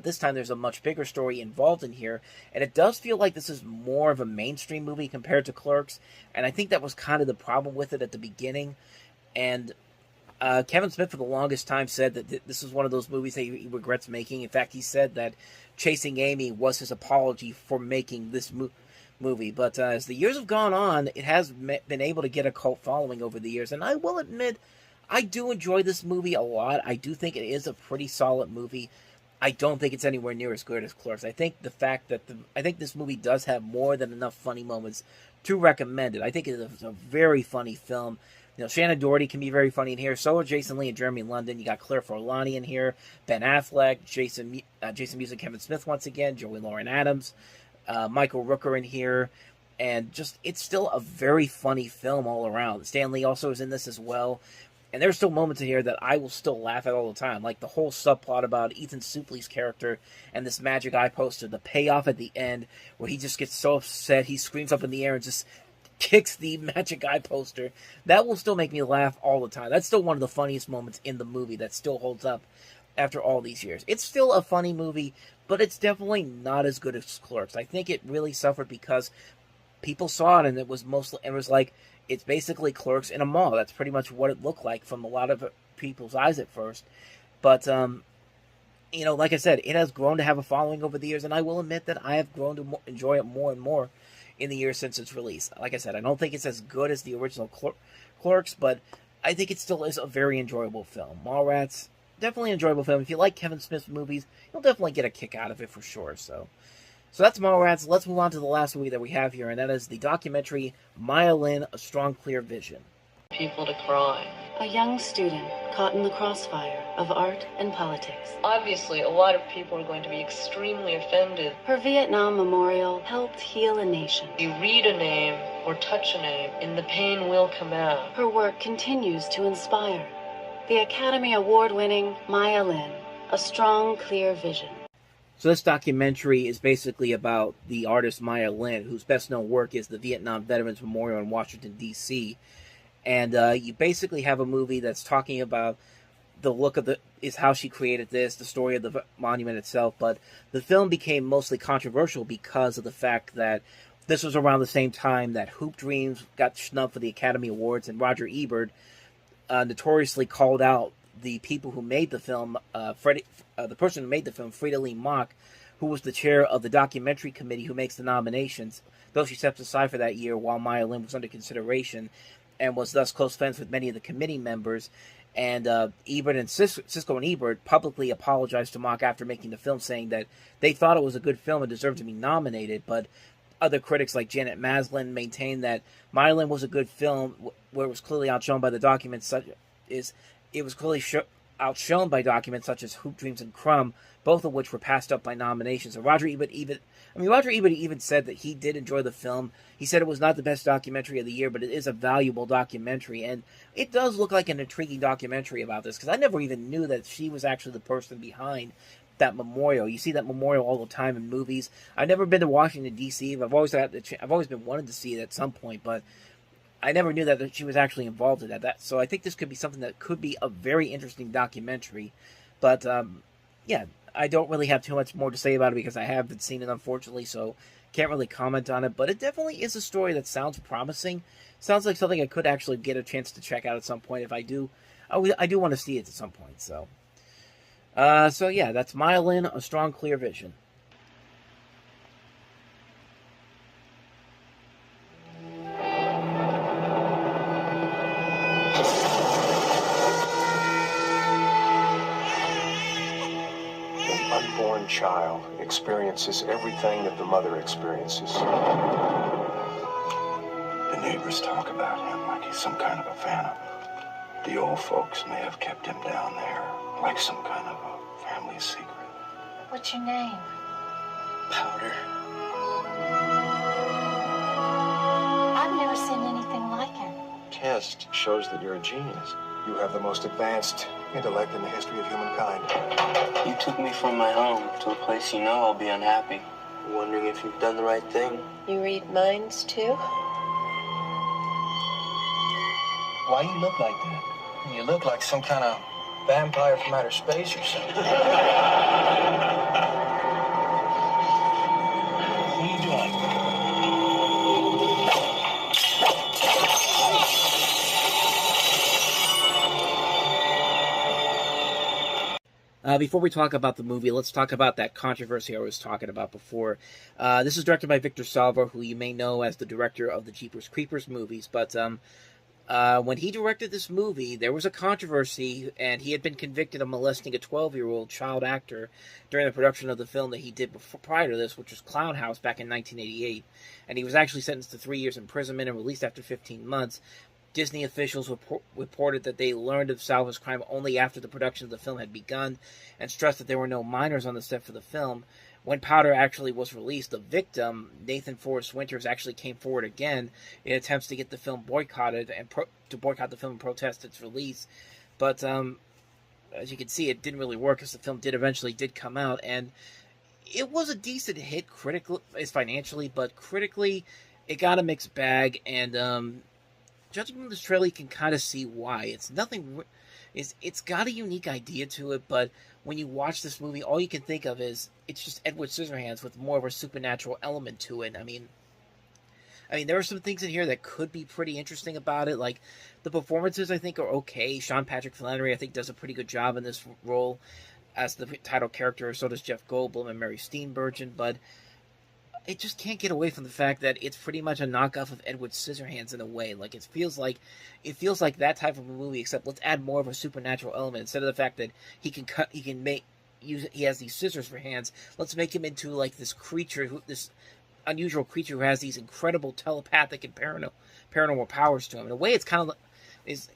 this time there's a much bigger story involved in here, and it does feel like this is more of a mainstream movie compared to Clerks, and I think that was kind of the problem with it at the beginning. And Kevin Smith for the longest time said that this is one of those movies that he regrets making. In fact, he said that Chasing Amy was his apology for making this movie. But as the years have gone on, it has been able to get a cult following over the years. And I will admit, I do enjoy this movie a lot. I do think it is a pretty solid movie. I don't think it's anywhere near as good as Clerks. I think the fact that I think this movie does have more than enough funny moments to recommend it. I think it is a very funny film. You know, Shannon Doherty can be very funny in here. So are Jason Lee and Jeremy London. You got Claire Forlani in here, Ben Affleck, Jason Mewes and Kevin Smith once again, Joey Lauren Adams, Michael Rooker in here, and just it's still a very funny film all around. Stan Lee also is in this as well, and there's still moments in here that I will still laugh at all the time, like the whole subplot about Ethan Suplee's character and this magic eye poster. The payoff at the end where he just gets so upset he screams up in the air and just kicks the magic eye poster. That will still make me laugh all the time. That's still one of the funniest moments in the movie that still holds up after all these years. It's still a funny movie, but it's definitely not as good as Clerks. I think it really suffered because people saw it and it was like, it's basically Clerks in a mall. That's pretty much what it looked like from a lot of people's eyes at first. But, you know, like I said, it has grown to have a following over the years, and I will admit that I have grown to enjoy it more and more in the years since its release. Like I said, I don't think it's as good as the original Clerks, but I think it still is a very enjoyable film. Mallrats, definitely an enjoyable film. If you like Kevin Smith's movies, you'll definitely get a kick out of it for sure. So that's Mallrats. Let's move on to the last movie that we have here, and that is the documentary Maya Lin, A Strong Clear Vision. People to cry. A young student caught in the crossfire of art and politics. Obviously, a lot of people are going to be extremely offended. Her Vietnam memorial helped heal a nation. You read a name or touch a name, and the pain will come out. Her work continues to inspire. The Academy Award-winning Maya Lin, A Strong Clear Vision. So this documentary is basically about the artist Maya Lin, whose best-known work is the Vietnam Veterans Memorial in Washington, D.C., and you basically have a movie that's talking about the look of is how she created this, the story of the monument itself. But the film became mostly controversial because of the fact that this was around the same time that Hoop Dreams got snubbed for the Academy Awards, and Roger Ebert notoriously called out the people who made the film, the person who made the film, Frida Lee Mock, who was the chair of the documentary committee who makes the nominations, though she stepped aside for that year while Maya Lin was under consideration, and was thus close friends with many of the committee members. And Ebert and Siskel and Ebert publicly apologized to Mock after making the film, saying that they thought it was a good film and deserved to be nominated. But other critics like Janet Maslin maintained that Maya Lin was a good film, where it was clearly outshone by the documents outshone by documents such as Hoop Dreams and Crumb, both of which were passed up by nominations. And Roger Ebert even said that he did enjoy the film. He said it was not the best documentary of the year, but it is a valuable documentary, and it does look like an intriguing documentary about this, because I never even knew that she was actually the person behind that memorial. You see that memorial all the time in movies. I've never been to Washington, D.C. I've always been wanting to see it at some point, but I never knew that she was actually involved in that. So I think this could be something that could be a very interesting documentary. But, yeah, I don't really have too much more to say about it because I haven't seen it, unfortunately, so can't really comment on it. But it definitely is a story that sounds promising. Sounds like something I could actually get a chance to check out at some point if I do. I do want to see it at some point, so. So, yeah, that's Maya Lin, A Strong Clear Vision. child experiences everything that the mother experiences. The neighbors talk about him like he's some kind of a phantom. The old folks may have kept him down there like some kind of a family secret. What's your name? Powder. I've never seen anything like him. Test shows that you're a genius. You have the most advanced intellect in the history of humankind. You took me from my home to a place you know I'll be unhappy. Wondering if you've done the right thing. You read minds too? Why you look like that? You look like some kind of vampire from outer space or something. What are you doing? Before we talk about the movie, let's talk about that controversy I was talking about before. This is directed by Victor Salva, who you may know as the director of the Jeepers Creepers movies, but when he directed this movie, there was a controversy, and he had been convicted of molesting a 12-year-old child actor during the production of the film that he did prior to this, which was Clown House back in 1988, and he was actually sentenced to 3 years imprisonment and released after 15 months. Disney officials reported that they learned of Salva's crime only after the production of the film had begun, and stressed that there were no minors on the set for the film. When Powder actually was released, the victim, Nathan Forrest Winters, actually came forward again in attempts to get the film boycotted and to boycott the film and protest its release. But as you can see, it didn't really work, as the film eventually did come out, and it was a decent hit critically, financially, but critically, it got a mixed bag. And judging from this trailer, you can kind of see why. It's nothing. It's got a unique idea to it, but when you watch this movie, all you can think of is it's just Edward Scissorhands with more of a supernatural element to it. I mean, there are some things in here that could be pretty interesting about it. Like, the performances, I think, are okay. Sean Patrick Flannery, I think, does a pretty good job in this role as the title character. So does Jeff Goldblum and Mary Steenburgen, but it just can't get away from the fact that it's pretty much a knockoff of Edward Scissorhands in a way. Like, it feels like that type of a movie, except let's add more of a supernatural element. Instead of the fact that he has these scissors for hands, let's make him into like this creature, this unusual creature who has these incredible telepathic and paranormal powers to him. In a way, it's kind of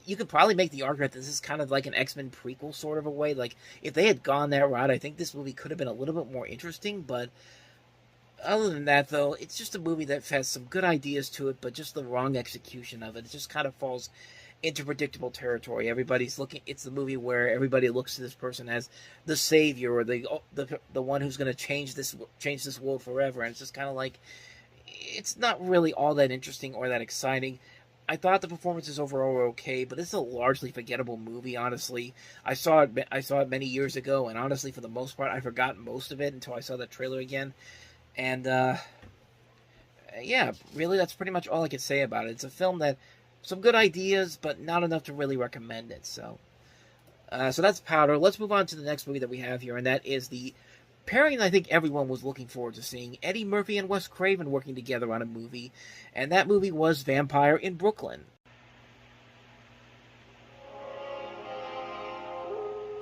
you could probably make the argument that this is kind of like an X-Men prequel sort of a way. Like, if they had gone that route, I think this movie could have been a little bit more interesting, but other than that, though, it's just a movie that has some good ideas to it, but just the wrong execution of it. It just kind of falls into predictable territory. It's the movie where everybody looks to this person as the savior or the one who's going to change this world forever, and it's just kind of like, it's not really all that interesting or that exciting. I thought the performances overall were okay, but it's a largely forgettable movie, honestly. I saw it many years ago, and honestly, for the most part, I forgot most of it until I saw the trailer again. And, yeah, really, that's pretty much all I can say about it. It's a film that, some good ideas, but not enough to really recommend it, so that's Powder. Let's move on to the next movie that we have here, and that is the pairing I think everyone was looking forward to seeing, Eddie Murphy and Wes Craven working together on a movie, and that movie was Vampire in Brooklyn.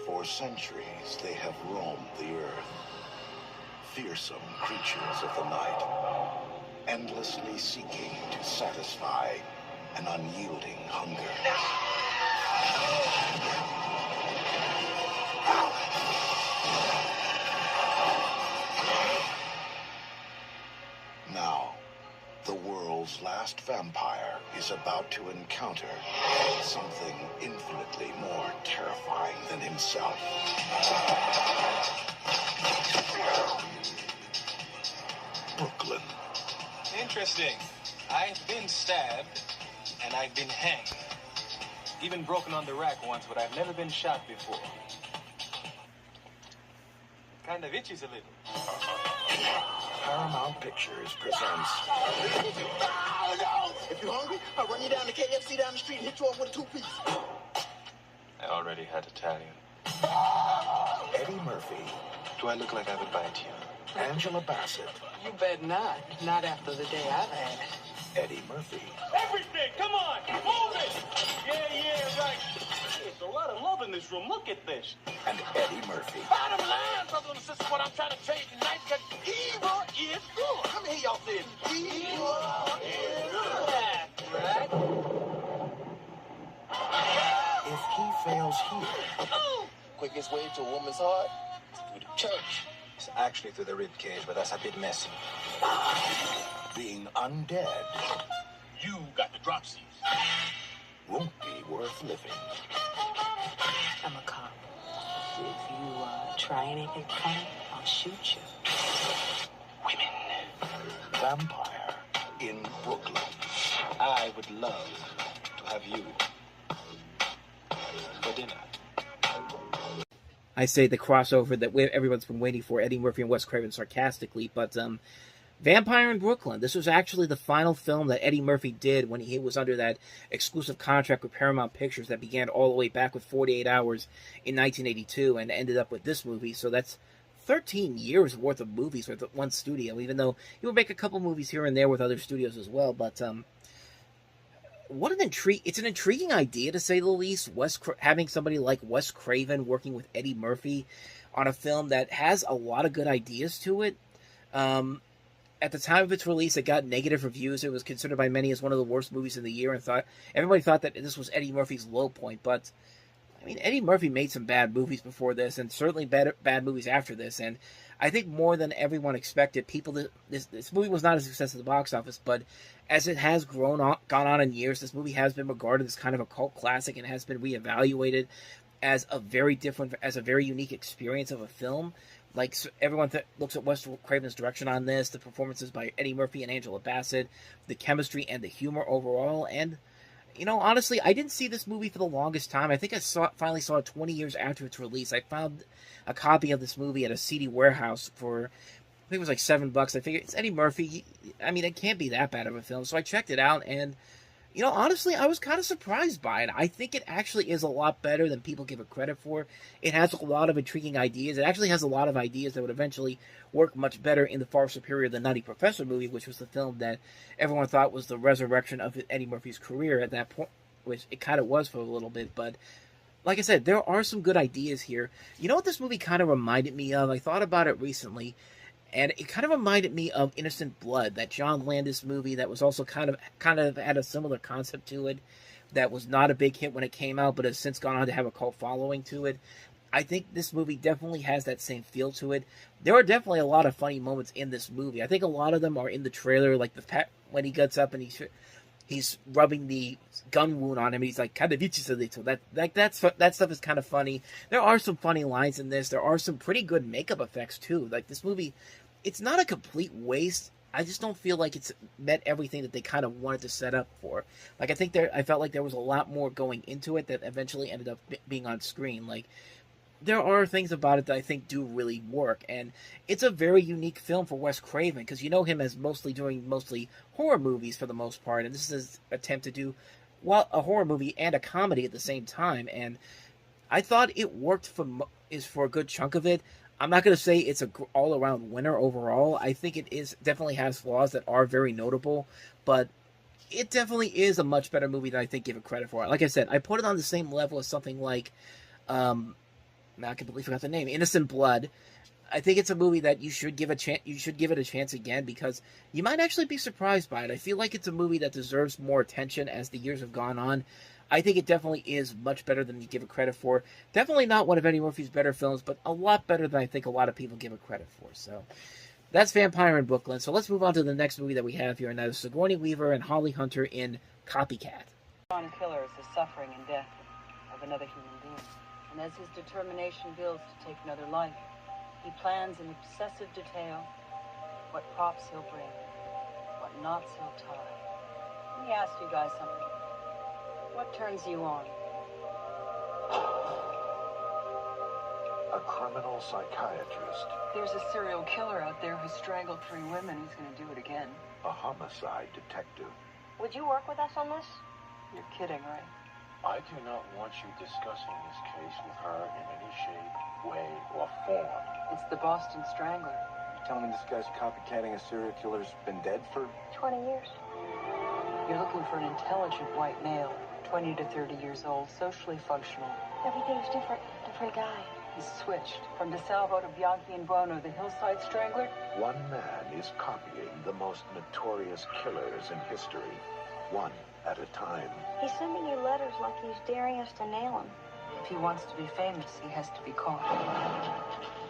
For centuries, they have roamed the earth. Fearsome creatures of the night, endlessly seeking to satisfy an unyielding hunger. Now, the world's last vampire is about to encounter something infinitely more terrifying than himself. Brooklyn. Interesting. I've been stabbed, and I've been hanged. Even broken on the rack once, but I've never been shot before. Kind of itches a little. Paramount Pictures presents... Oh, no! If you're hungry, I'll run you down to KFC down the street and hit you off with a two-piece. I already had Italian. Eddie Murphy. Do I look like I would bite you? Angela Bassett. You bet not. Not after the day I've had. Eddie Murphy. Everything! Come on! Move it! Yeah, right. It's a lot of love in this room. Look at this. And Eddie Murphy. Bottom line, brothers and sisters, what I'm trying to tell you tonight is that evil is good. Let me hear y'all say it. Evil is good. Right? If he fails here, Quickest way to a woman's heart is through the church. It's actually through the rib cage, but that's a bit messy. being undead You got the dropsies. won't be worth living. I'm a cop. If you try anything funny, I'll shoot you. Vampire in Brooklyn. I would love to have you for dinner. I say the crossover that everyone's been waiting for, Eddie Murphy and Wes Craven sarcastically, but Vampire in Brooklyn. This was actually the final film that Eddie Murphy did when he was under that exclusive contract with Paramount Pictures that began all the way back with 48 Hours in 1982 and ended up with this movie. So that's 13 years worth of movies with one studio, even though he would make a couple movies here and there with other studios as well. But it's an intriguing idea, to say the least, having somebody like Wes Craven working with Eddie Murphy on a film that has a lot of good ideas to it. At the time of its release, it got negative reviews. It was considered by many as one of the worst movies of the year, and everybody thought that this was Eddie Murphy's low point. But I mean, Eddie Murphy made some bad movies before this, and certainly bad movies after this. And I think more than everyone expected, this movie was not a success at the box office, but as it has gone on in years, this movie has been regarded as kind of a cult classic and has been reevaluated as a very unique experience of a film. Like, everyone looks at Wes Craven's direction on this, the performances by Eddie Murphy and Angela Bassett, the chemistry and the humor overall, and honestly, I didn't see this movie for the longest time. I think I finally saw it 20 years after its release. I found a copy of this movie at a CD warehouse for, I think it was like $7. I figured, it's Eddie Murphy. I mean, it can't be that bad of a film. So I checked it out, and, honestly, I was kind of surprised by it. I think it actually is a lot better than people give it credit for. It has a lot of intriguing ideas. It actually has a lot of ideas that would eventually work much better in the far superior The Nutty Professor movie, which was the film that everyone thought was the resurrection of Eddie Murphy's career at that point, which it kind of was for a little bit. But like I said, there are some good ideas here. You know what this movie kind of reminded me of? I thought about it recently, and it kind of reminded me of Innocent Blood, that John Landis movie that was also kind of had a similar concept to it, that was not a big hit when it came out, but has since gone on to have a cult following to it. I think this movie definitely has that same feel to it. There are definitely a lot of funny moments in this movie. I think a lot of them are in the trailer, like when he gets up and he's rubbing the gun wound on him, and he's like, kind of that stuff is kind of funny. There are some funny lines in this. There are some pretty good makeup effects too. Like, this movie, it's not a complete waste. I just don't feel like it's met everything that they kind of wanted to set up for. Like, I felt like there was a lot more going into it that eventually ended up being on screen. Like, there are things about it that I think do really work, and it's a very unique film for Wes Craven, because you know him as mostly horror movies for the most part, and this is his attempt to do a horror movie and a comedy at the same time, and I thought it worked for a good chunk of it. I'm not going to say it's an all-around winner overall. I think it definitely has flaws that are very notable, but it definitely is a much better movie than I think give it credit for. Like I said, I put it on the same level as something like, I completely forgot the name, Innocent Blood. I think it's a movie that you should give a chance. You should give it a chance again, because you might actually be surprised by it. I feel like it's a movie that deserves more attention as the years have gone on. I think it definitely is much better than you give it credit for. Definitely not one of Eddie Murphy's better films, but a lot better than I think a lot of people give it credit for. So that's Vampire in Brooklyn. So let's move on to the next movie that we have here, and that is Sigourney Weaver and Holly Hunter in Copycat. John Killer is the suffering and death of another human being. And as his determination builds to take another life, he plans in obsessive detail what props he'll bring, what knots he'll tie. Let me ask you guys something. What turns you on? A criminal psychiatrist. There's a serial killer out there who strangled 3 women. He's going to do it again. A homicide detective. Would you work with us on this? You're kidding, right? I do not want you discussing this case with her in any shape, way, or form. It's the Boston Strangler. You're telling me this guy's copycatting a serial killer's been dead for 20 years. You're looking for an intelligent white male, 20 to 30 years old, socially functional. Everything's different. Different guy. He's switched. From DeSalvo to Bianchi and Buono, the hillside strangler. One man is copying the most notorious killers in history, one at a time. He's sending you letters like he's daring us to nail him. If he wants to be famous, he has to be caught.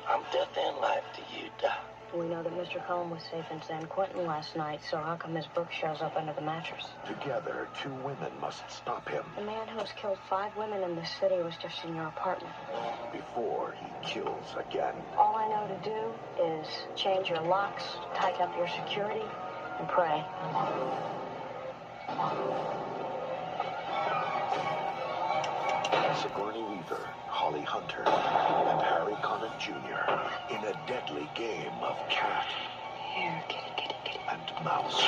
I'm death and life to you, Doc. We know that Mr. Cohen was safe in San Quentin last night, so how come his book shows up under the mattress? Together, two women must stop him The man who has killed 5 women in this city was just in your apartment. before he kills again. All I know to do is change your locks, tighten up your security, and pray. Sigourney Weaver, Holly Hunter, and Harry Connick Jr. in a deadly game of cat Here, kitty. and mouse.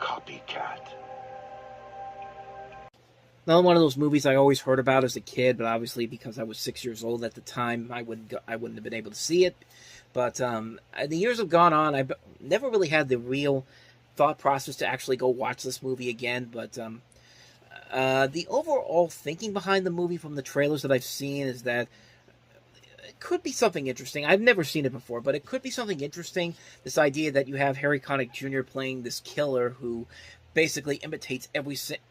Copycat. Another one of those movies I always heard about as a kid, but obviously because I was 6 years old at the time, I wouldn't have been able to see it. But the years have gone on. I've never really had the real thought process to actually go watch this movie again. But the overall thinking behind the movie from the trailers that I've seen is that it could be something interesting. I've never seen it before, but it could be something interesting. This idea that you have Harry Connick Jr. playing this killer who basically imitates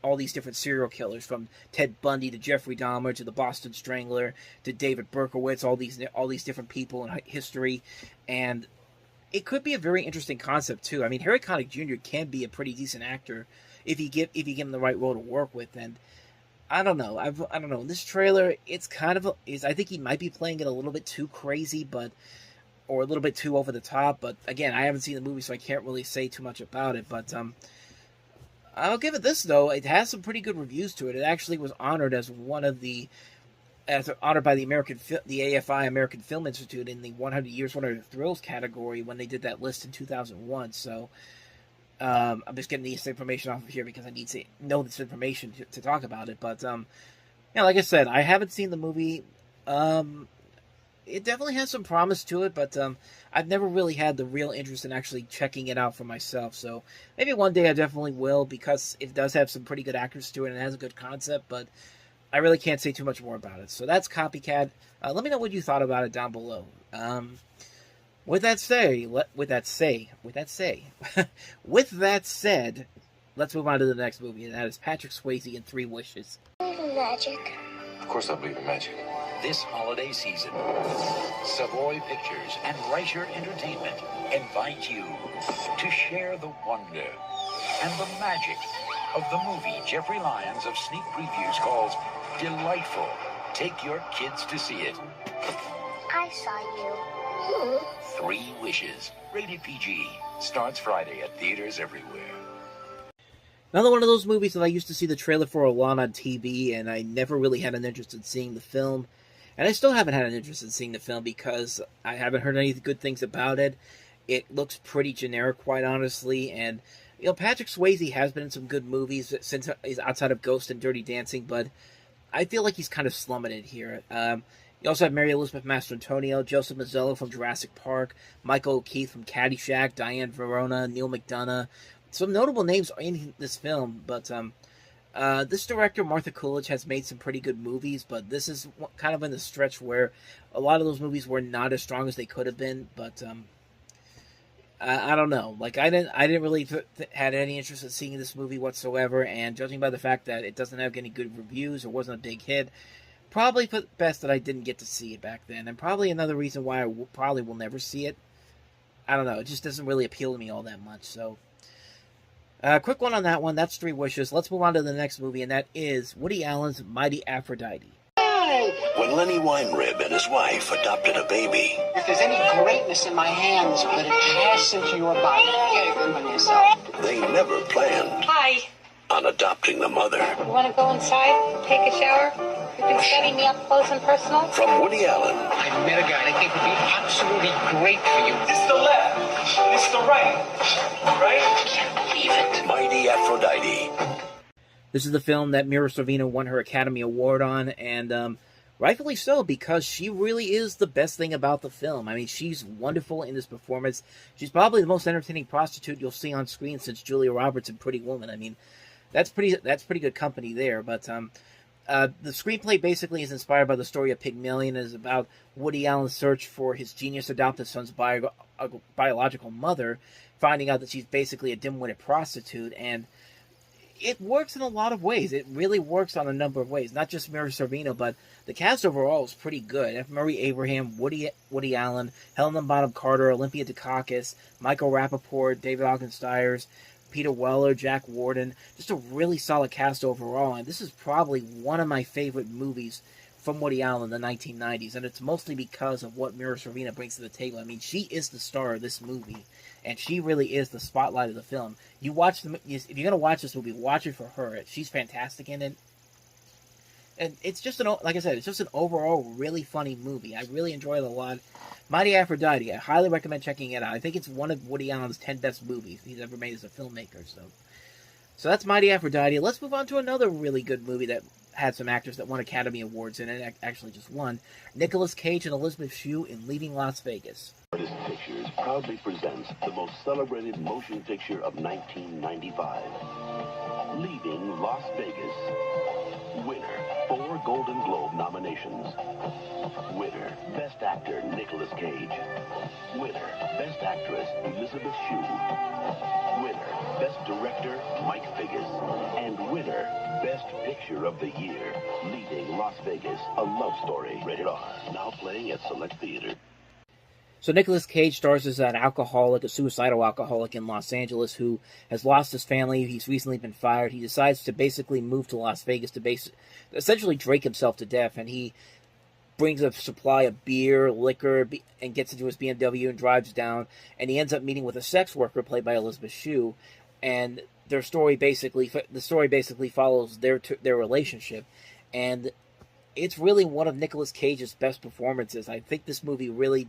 all these different serial killers, from Ted Bundy to Jeffrey Dahmer to the Boston Strangler to David Berkowitz, all these different people in history. And it could be a very interesting concept too. I mean, Harry Connick Jr. can be a pretty decent actor if you give him the right role to work with. And I don't know. I don't know. This trailer, it's kind of I think he might be playing it a little bit too crazy, or a little bit too over the top. But again, I haven't seen the movie, so I can't really say too much about it. But I'll give it this though. It has some pretty good reviews to it. It actually was honored as honored by the AFI American Film Institute in the 100 Years, 100 Thrills category when they did that list in 2001. So I'm just getting this information off of here because I need to know this information to talk about it. But like I said, I haven't seen the movie. It definitely has some promise to it, but I've never really had the real interest in actually checking it out for myself. So maybe one day I definitely will, because it does have some pretty good actors to it and it has a good concept, but I really can't say too much more about it. So that's Copycat. Let me know what you thought about it down below. With that said, let's move on to the next movie, and that is Patrick Swayze in 3 Wishes. Believe in magic. Of course I believe in magic. This holiday season, Savoy Pictures and Reicher Entertainment invite you to share the wonder and the magic of the movie Jeffrey Lyons of Sneak Previews calls delightful. Take your kids to see it. I saw you. 3 Wishes, rated PG, starts Friday at theaters everywhere. Another one of those movies that I used to see the trailer for a lot on TV, and I never really had an interest in seeing the film. And I still haven't had an interest in seeing the film because I haven't heard any good things about it. It looks pretty generic, quite honestly, and Patrick Swayze has been in some good movies since he's outside of Ghost and Dirty Dancing, but I feel like he's kind of slumming it here. You also have Mary Elizabeth Mastrantonio, Joseph Mazzello from Jurassic Park, Michael O'Keefe from Caddyshack, Diane Verona, Neil McDonough. Some notable names are in this film, but this director, Martha Coolidge, has made some pretty good movies, but this is kind of in the stretch where a lot of those movies were not as strong as they could have been, but I don't know. Like, I didn't really had any interest in seeing this movie whatsoever, and judging by the fact that it doesn't have any good reviews or wasn't a big hit, probably for the best that I didn't get to see it back then, and probably another reason why I probably will never see it. I don't know. It just doesn't really appeal to me all that much, so... quick one on that one. That's 3 Wishes. Let's move on to the next movie, and that is Woody Allen's Mighty Aphrodite. When Lenny Weinrib and his wife adopted a baby, If there's any greatness in my hands, let it pass into your body. Get a grip on yourself. they never planned Hi. on adopting the mother. You want to go inside, take a shower? You can study me up close and personal. From Woody Allen, I met a guy that I think would be absolutely great for you. This is the left. This is the right. Right? Leave it. Mighty Aphrodite. This is the film that Mira Sorvino won her Academy Award on, and rightfully so, because she really is the best thing about the film. I mean, she's wonderful in this performance. She's probably the most entertaining prostitute you'll see on screen since Julia Roberts in Pretty Woman. I mean, that's pretty good company there. But the screenplay basically is inspired by the story of Pygmalion. It is about Woody Allen's search for his genius adoptive son's biological mother, finding out that she's basically a dim-witted prostitute, and it works in a lot of ways. It really works on a number of ways. Not just Mira Sorvino, but the cast overall is pretty good. F. Murray Abraham, Woody Allen, Helena Bonham Carter, Olympia Dukakis, Michael Rappaport, David Ogden Stiers, Peter Weller, Jack Warden. Just a really solid cast overall. And this is probably one of my favorite movies from Woody Allen in the 1990s. And it's mostly because of what Mira Sorvino brings to the table. I mean, she is the star of this movie. And she really is the spotlight of the film. If you're going to watch this movie, watch it for her. She's fantastic in it. And it's just like I said, it's just an overall really funny movie. I really enjoy it a lot. Mighty Aphrodite, I highly recommend checking it out. I think it's one of Woody Allen's 10 best movies he's ever made as a filmmaker. So that's Mighty Aphrodite. Let's move on to another really good movie that had some actors that won Academy Awards in it. Actually just won. Nicolas Cage and Elizabeth Shue in Leaving Las Vegas. Artist Pictures proudly presents the most celebrated motion picture of 1995, Leaving Las Vegas. Winner, 4 Golden Globe nominations. Winner, Best Actor, Nicolas Cage. Winner, Best Actress, Elizabeth Shue. Winner, Best Director, Mike Figgis. And winner, Best Picture of the Year, Leaving Las Vegas, a love story. Rated R, now playing at select theaters. So Nicolas Cage stars as an alcoholic, a suicidal alcoholic in Los Angeles who has lost his family. He's recently been fired. He decides to basically move to Las Vegas to essentially drink himself to death. And he brings a supply of beer, liquor, and gets into his BMW and drives down. And he ends up meeting with a sex worker played by Elizabeth Shue. And the story basically follows their relationship. And it's really one of Nicolas Cage's best performances. I think this movie really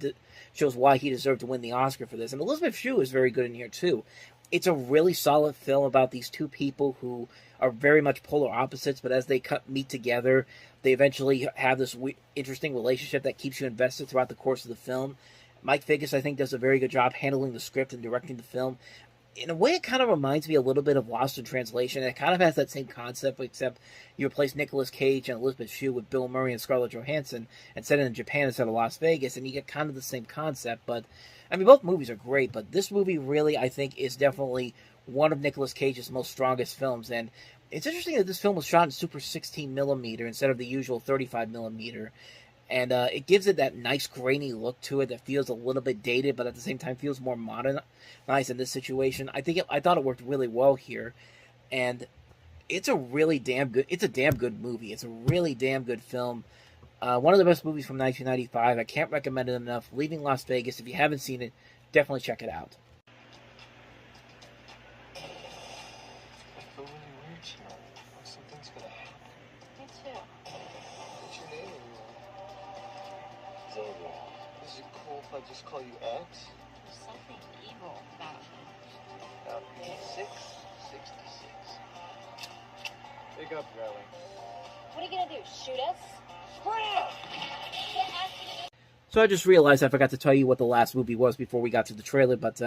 shows why he deserved to win the Oscar for this. And Elizabeth Shue is very good in here, too. It's a really solid film about these two people who are very much polar opposites, but as they meet together, they eventually have this interesting relationship that keeps you invested throughout the course of the film. Mike Figgis, I think, does a very good job handling the script and directing the film. In a way, it kind of reminds me a little bit of Lost in Translation. It kind of has that same concept, except you replace Nicolas Cage and Elizabeth Shue with Bill Murray and Scarlett Johansson and set it in Japan instead of Las Vegas, and you get kind of the same concept. But, I mean, both movies are great, but this movie really, I think, is definitely one of Nicolas Cage's most strongest films. And it's interesting that this film was shot in Super 16mm instead of the usual 35mm. And it gives it that nice grainy look to it that feels a little bit dated, but at the same time feels more modernized in this situation. I thought it worked really well here, and it's a damn good movie. It's a really damn good film. One of the best movies from 1995. I can't recommend it enough. Leaving Las Vegas. If you haven't seen it, definitely check it out. Something's gonna happen. Me too. What's your name anymore? Xavier. Is it cool if I just call you X? There's something evil about him. 666. Big up, Riley. What are you gonna do? Shoot us? So I just realized I forgot to tell you what the last movie was before we got to the trailer, but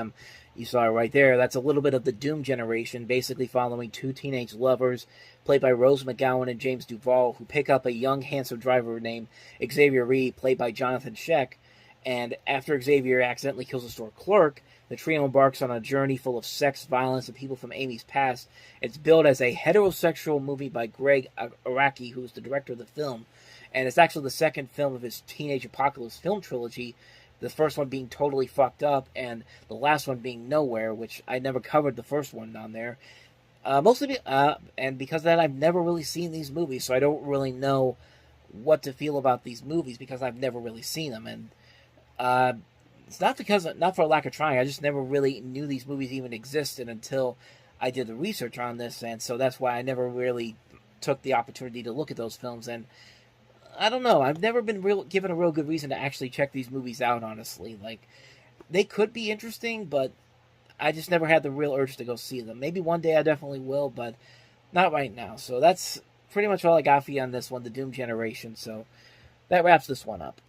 you saw it right there. That's a little bit of the Doom generation, basically following two teenage lovers, played by Rose McGowan and James Duval, who pick up a young, handsome driver named Xavier Reed, played by Jonathan Scheck, and after Xavier accidentally kills a store clerk, the trio embarks on a journey full of sex, violence, and people from Amy's past. It's billed as a heterosexual movie by Greg Araki, who is the director of the film. And it's actually the second film of his Teenage Apocalypse film trilogy, the first one being Totally Fucked Up, and the last one being Nowhere, which I never covered the first one on there. And because of that, I've never really seen these movies, so I don't really know what to feel about these movies, because I've never really seen them. And it's not for a lack of trying, I just never really knew these movies even existed until I did the research on this, and so that's why I never really took the opportunity to look at those films. And I don't know. I've never been given a real good reason to actually check these movies out, honestly. Like, they could be interesting, but I just never had the real urge to go see them. Maybe one day I definitely will, but not right now. So that's pretty much all I got for you on this one, the Doom Generation. So that wraps this one up.